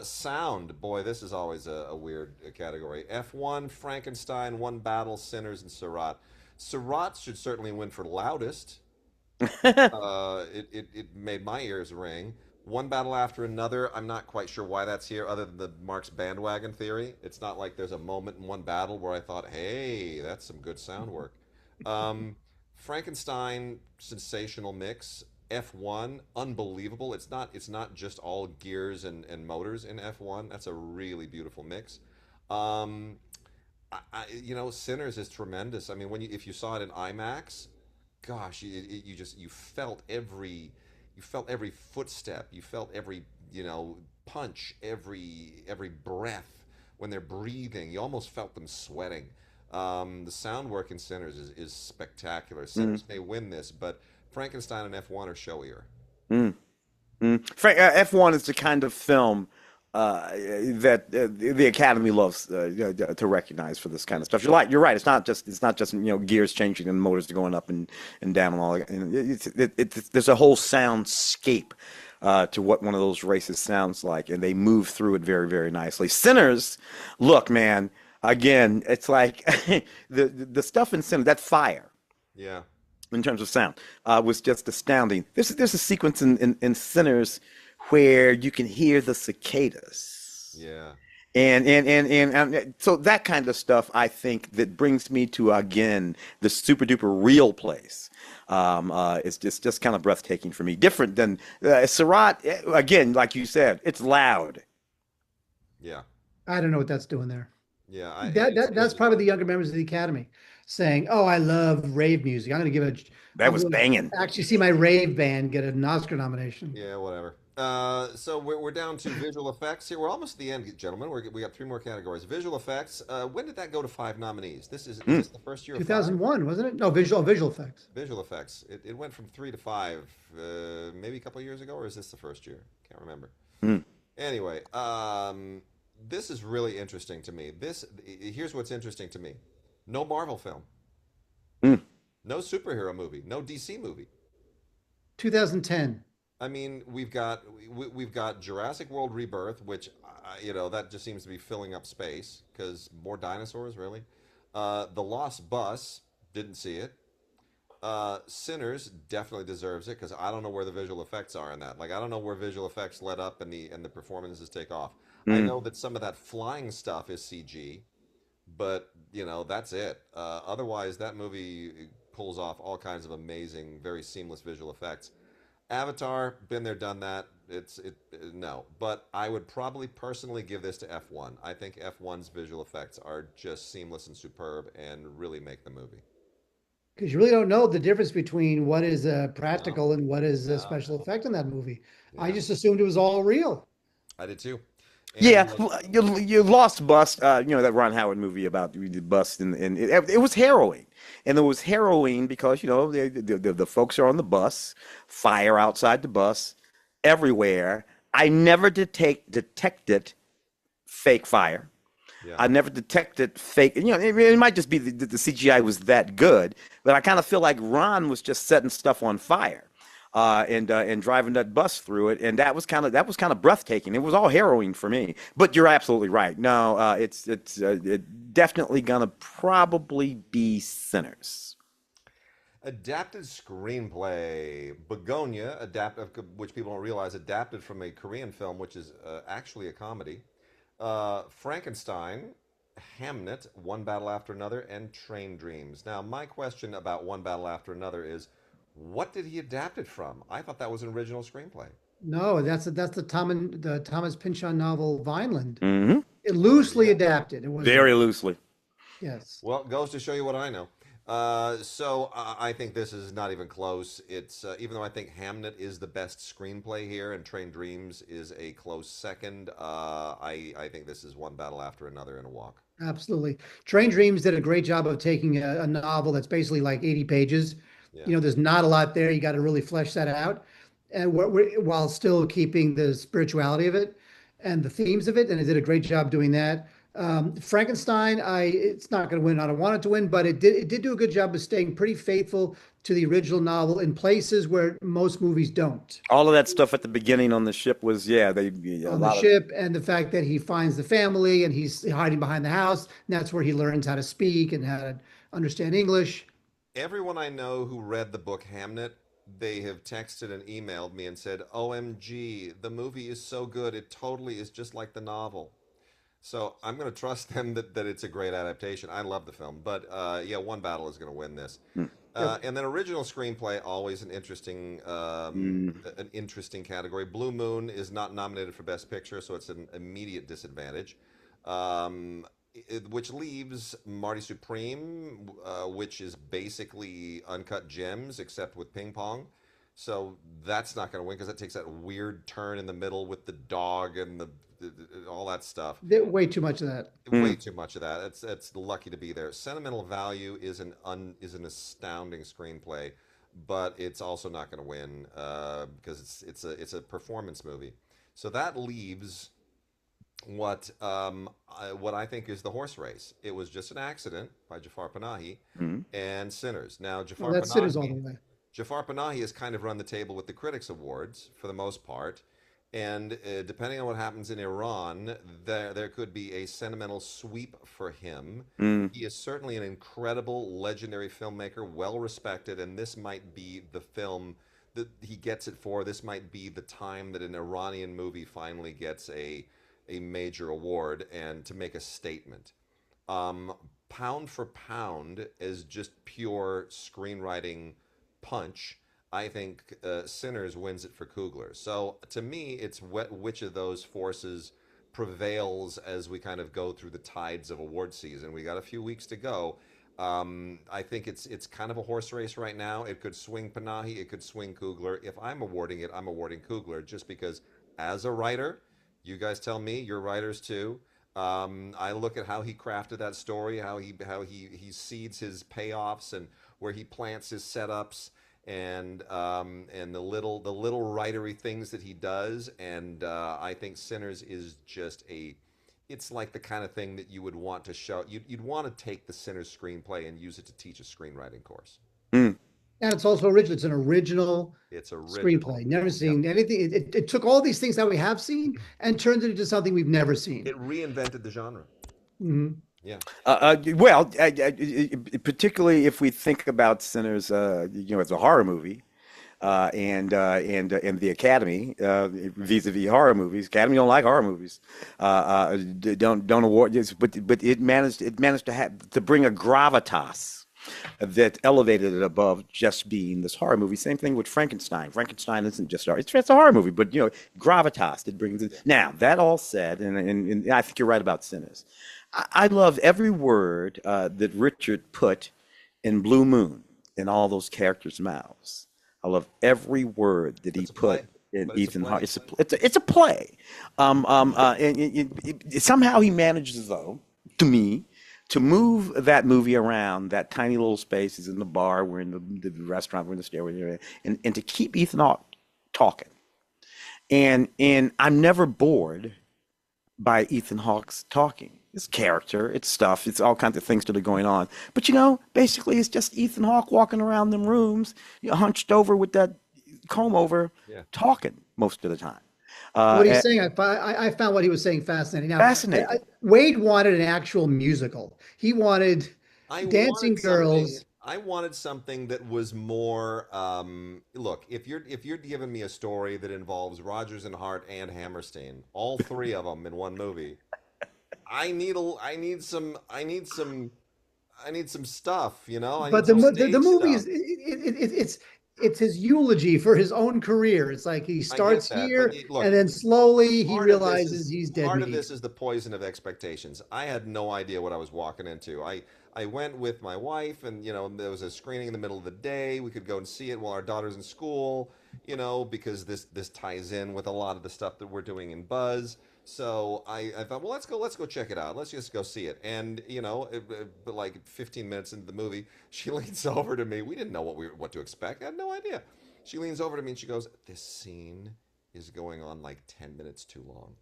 Sound. Boy, this is always a weird category. F1, Frankenstein, One Battle, Sinners, and Surratt. Surratt should certainly win for loudest. It made my ears ring. One Battle After Another. I'm not quite sure why that's here, other than the Mark's bandwagon theory. It's not like there's a moment in One Battle where I thought, "Hey, that's some good sound work." Um, Frankenstein, sensational mix. F1, unbelievable. It's not just all gears and motors in F1. That's a really beautiful mix. Um, Sinners is tremendous. I mean, if you saw it in IMAX, gosh, you felt every footstep, you felt every punch, every breath when they're breathing. You almost felt them sweating. The sound work in Sinners is spectacular. Mm, Sinners may win this, but Frankenstein and F1 are showier. mm, F1 is the kind of film that the Academy loves to recognize for this kind of stuff. You're right. It's not just gears changing and motors going up and down and all. And there's a whole soundscape to what one of those races sounds like, and they move through it very, very nicely. Sinners, look, man. Again, it's like the stuff in Sinners, that fire Yeah, in terms of sound was just astounding. There's a sequence in Sinners where you can hear the cicadas. yeah. And so that kind of stuff, I think, that brings me to again the super duper real place. It's just kind of breathtaking for me. Different than Surratt. Again, like you said, it's loud. Yeah, I don't know what that's doing there. yeah. That's probably the younger members of the Academy saying, "Oh, I love rave music. I'm going to give it. That I'm was going to banging. actually see my rave band get an Oscar nomination." Yeah, whatever. So we're down to visual effects here. We're almost at the end, gentlemen. We got three more categories. Visual effects. When did that go to five nominees? Is Mm. this the first year of five? 2001, wasn't it? No, visual effects. Visual effects. It went from three to five, maybe a couple of years ago, or is this the first year? Can't remember. Mm. Anyway, this is really interesting to me. Here's what's interesting to me. No Marvel film, Mm. no superhero movie, no DC movie. 2010. I mean, we've got Jurassic World Rebirth, which that just seems to be filling up space because more dinosaurs, really. The Lost Bus, didn't see it. Sinners definitely deserves it because I don't know where the visual effects are in that. Like I don't know where visual effects let up and the performances take off. I Mm. know that some of that flying stuff is CG, but that's it. Otherwise, that movie pulls off all kinds of amazing, very seamless visual effects. Avatar, been there, done that. No, but I would probably personally give this to F1. I think F1's visual effects are just seamless and superb and really make the movie. Because you really don't know the difference between what is No, practical and what is a no, special no. effect in that movie. I Yeah, just assumed it was all real. I did too. Yeah, And you lost Bust. That Ron Howard movie about the bust, and it was harrowing, and it was harrowing because the folks are on the bus, fire outside the bus, everywhere. I never detected fake fire. yeah, I never detected fake. It might just be the CGI was that good, but I kind of feel like Ron was just setting stuff on fire, and driving that bus through it, and that was kind of breathtaking. It was all harrowing for me. But you're absolutely right. No, it definitely gonna probably be Sinners. adapted screenplay. Begonia, which people don't realize, adapted from a Korean film, which is actually a comedy. Frankenstein, Hamnet, One Battle After Another, and Train Dreams. Now, my question about One Battle After Another is, what did he adapt it from? I thought that was an original screenplay. No, that's the Thomas Pynchon novel Vineland. Hmm. It Well, there you loosely go. adapted. It wasn't. Very loosely. Yes, Well, it goes to show you what I know. I think this is not even close. It's even though I think Hamnet is the best screenplay here, and Train Dreams is a close second. I think this is One Battle After Another in a walk. absolutely. Train Dreams did a great job of taking a novel that's basically like 80 pages. Yeah. There's not a lot there. You got to really flesh that out, and while still keeping the spirituality of it and the themes of it. And it did a great job doing that. Frankenstein, it's not going to win. I don't want it to win, but it did do a good job of staying pretty faithful to the original novel in places where most movies don't. All of that stuff at the beginning on the ship was, yeah, a On the lot of. ship, and the fact that he finds the family and he's hiding behind the house, and that's where he learns how to speak and how to understand English. Everyone I know who read the book Hamnet, they have texted and emailed me and said, "OMG, the movie is so good. It totally is just like the novel." So I'm going to trust them that it's a great adaptation. I love the film, but yeah, One Battle is going to win this. Hmm. Yep. And then original screenplay, always Mm. an interesting category. Blue Moon is not nominated for Best Picture, so it's an immediate disadvantage. Which leaves Marty Supreme, which is basically Uncut Gems except with ping pong. So that's not going to win because it takes that weird turn in the middle with the dog and all that stuff. Way too much of that. Way Mm. too much of that. It's lucky to be there. Sentimental Value is an astounding screenplay, but it's also not going to win because it's a performance movie. So that leaves what I think is the horse race. It was just an accident by Jafar Panahi Mm. and Sinners. Now No, that's sinners all the way. Jafar Panahi has kind of run the table with the Critics Awards for the most part. And depending on what happens in Iran, there could be a sentimental sweep for him. Mm. He is certainly an incredible, legendary filmmaker, well respected, and this might be the film that he gets it for. This might be the time that an Iranian movie finally gets a major award and to make a statement. Pound for pound, as just pure screenwriting punch, I think Sinners wins it for Coogler. So to me, it's which of those forces prevails as we kind of go through the tides of award season. We got a few weeks to go. I think it's kind of a horse race right now. It could swing Panahi, it could swing Coogler. If I'm awarding it, I'm awarding Coogler just because, as a writer, you guys tell me, you're writers too. I look at how he crafted that story, how he seeds his payoffs and where he plants his setups and the little writery things that he does. And I think Sinners is just it's like the kind of thing that you would want to show. You'd want to take the Sinners screenplay and use it to teach a screenwriting course. Mm. And it's also original. It's an original It's original. screenplay. Never Yep. seen anything. It took all these things that we have seen and turned it into something we've never seen. It reinvented the genre. Mhm. Yeah. Particularly if we think about Sinners, as a horror movie, and the Academy, vis-a-vis horror movies. Academy don't like horror movies. Don't award this, but it managed to bring a gravitas that elevated it above just being this horror movie. Same thing with Frankenstein. Frankenstein isn't just horror; it's a horror movie, but gravitas it brings it. Now that all said, and I think you're right about Sinners. I love every word that Richard put in Blue Moon in all those characters' mouths. I love every word that he It's a put play, in but it's a Ethan Hawke. play. It's a play. Somehow he manages, though, to me, to move that movie around that tiny little space. He's in the bar, we're in the restaurant, we're in the stairway, and to keep Ethan Hawke talking. And I'm never bored by Ethan Hawke's talking. It's character, it's stuff, it's all kinds of things that are going on. But basically, it's just Ethan Hawke walking around them rooms, hunched over with that comb over, Yeah. talking most of the time. What he's And saying, I found what he was saying fascinating. Now, fascinating. Wade wanted an actual musical. He wanted I dancing wanted something. girls. I wanted something that was more. Look, if you're giving me a story that involves Rogers and Hart and Hammerstein, all three of them in one movie, I need some stuff. I need But the some the stage movie stuff. is it's his eulogy for his own career. It's like he I get starts that, but here look, and then slowly he part of this is realizes he's dead part of meat. this is the poison of expectations. I had no idea what I was walking into. I went with my wife, and there was a screening in the middle of the day. We could go and see it while our daughter's in school, because this ties in with a lot of the stuff that we're doing in Buzz. So I thought, well, let's go check it out. Let's just go see it. And but like 15 minutes into the movie, she leans over to me. We didn't know what to expect. I had no idea. She leans over to me and she goes, "This scene is going on like 10 minutes too long."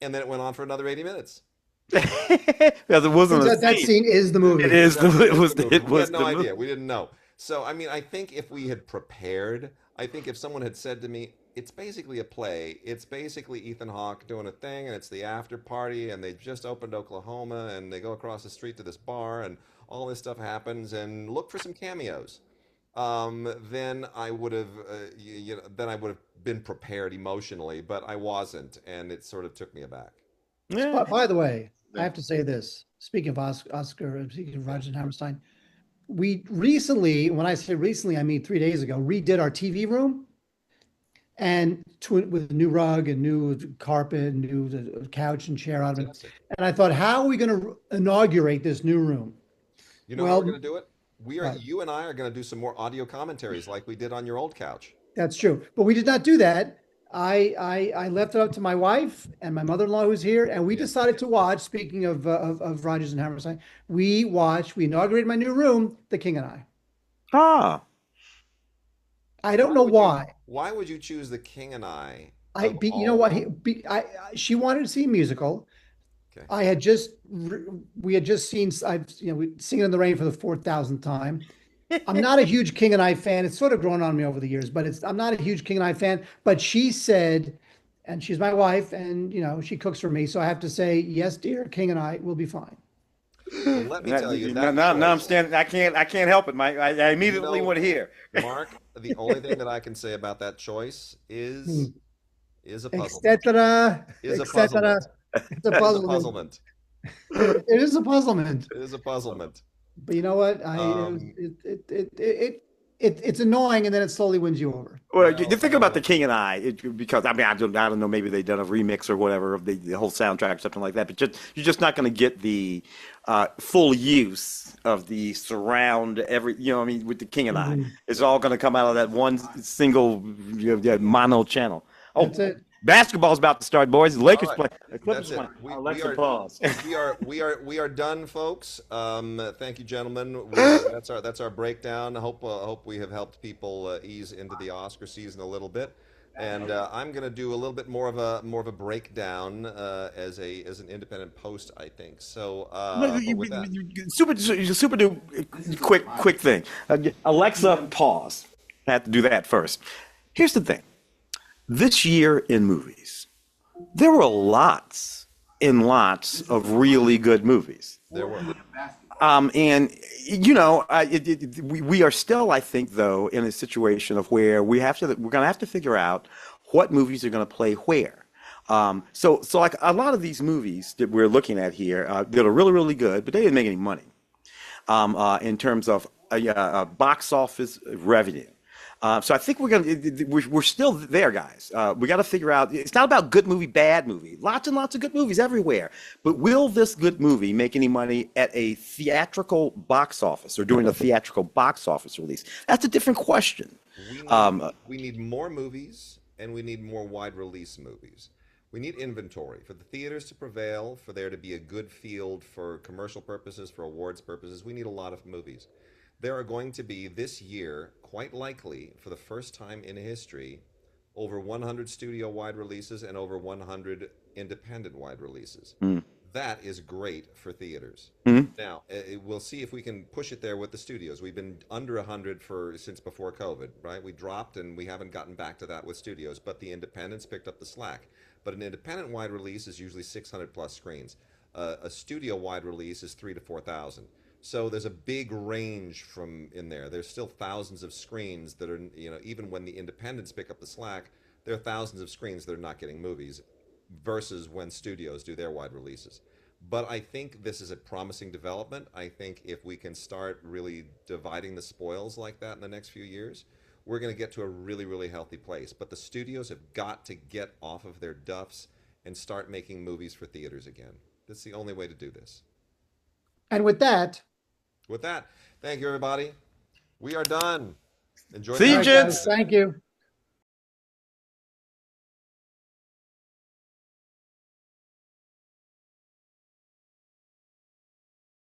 And then it went on for another 80 minutes. Because it wasn't Turns a out that scene. scene is the It movie. is the It it is was the movie. it We was had no the movie. idea. We didn't know. So, I mean, I think if we had prepared, I think if someone had said to me, it's basically a play, it's basically Ethan Hawke doing a thing, and it's the after party, and they just opened Oklahoma, and they go across the street to this bar, and all this stuff happens, and look for some cameos. Then I would have, then I would have been prepared emotionally, but I wasn't, and it sort of took me aback. Yeah. By the way, I Yeah. have to say this. Speaking of Oscar, speaking of Yeah. Roger Hammerstein, we recently, when I say recently, I mean 3 days ago, redid our TV room and with a new rug and new carpet, new couch and chair ottoman. Fantastic. And I thought, how are we going to inaugurate this new room? You know how we're Well, going to do it? You and I are going to do some more audio commentaries like we did on your old couch. that's true, but we did not do that. I left it up to my wife and my mother-in-law who's here, and we Yeah. decided to watch. Speaking of Rogers and Hammerstein, we inaugurated my new room, The King and I. Ah. I don't know why. Why would you choose The King and I I of be you know all? what she wanted to see a musical. Okay. I had just we had just seen we Singing in the Rain for the 4,000th time. I'm not a huge King and I fan. It's sort of grown on me over the years, but I'm not a huge King and I fan. But she said, and she's my wife, and she cooks for me, so I have to say, yes, dear, King and I will be fine. Well, let me tell you Now, that now I'm choice. standing. I can't help it. I You immediately know, went here. Mark, the only thing that I can say about that choice Hmm. is a puzzlement. Etc. Is a Etc. puzzlement. It's a Is a puzzlement. puzzlement. It is a puzzlement. It is a puzzlement. But you know what? I it was Um, it's annoying, and then it slowly wins you over. Well, you well, think about the King and I, because I mean I don't know, maybe they've done a remix or whatever of the whole soundtrack or something like that, but you're just not going to get the full use of the surround I mean, with the King and I, Mhm. it's all going to come out of that one single mono channel. That's Oh, it. basketball's about to start, boys. The all Lakers right. play. The Clippers That's it. play. We Alexa, are pause. we are done, folks. Thank you, gentlemen. That's our breakdown. Hope we have helped people ease into the Oscar season a little bit. And I'm going to do a little bit more of a breakdown as an independent post, I think. So, but with that, Quick thing. Alexa, pause. I have to do that first. Here's the thing. This year in movies, there were lots and lots of really good movies. There were. And you know, we are still, I think, though, in a situation of where we're going to have to figure out what movies are going to play where. So like a lot of these movies that we're looking at here that are really, really good, but they didn't make any money in terms of box office revenue. So I think we're still there, guys. We got to figure out. It's not about good movie, bad movie. Lots and lots of good movies everywhere. But will this good movie make any money at a theatrical box office or during a theatrical box office release? That's a different question. We need more movies, and we need more wide release movies. We need inventory for the theaters to prevail, for there to be a good field for commercial purposes, for awards purposes. We need a lot of movies. There are going to be this year, quite likely, for the first time in history, over 100 studio wide releases and over 100 independent wide releases. That is great for theaters. Now, we'll see if we can push it there with the studios. We've been under 100 since before COVID, right? We dropped and we haven't gotten back to that with studios, but the independents picked up the slack. But an independent wide release is usually 600 plus screens. A studio wide release is 3 to 4,000. So there's a big range from in there. There's still thousands of screens that are, even when the independents pick up the slack, there are thousands of screens that are not getting movies versus when studios do their wide releases. But I think this is a promising development. I think if we can start really dividing the spoils like that in the next few years, we're going to get to a really, really healthy place. But the studios have got to get off of their duffs and start making movies for theaters again. That's the only way to do this. And with that, thank you, everybody. We are done. Enjoy See the you, all right, gents. guys, thank you.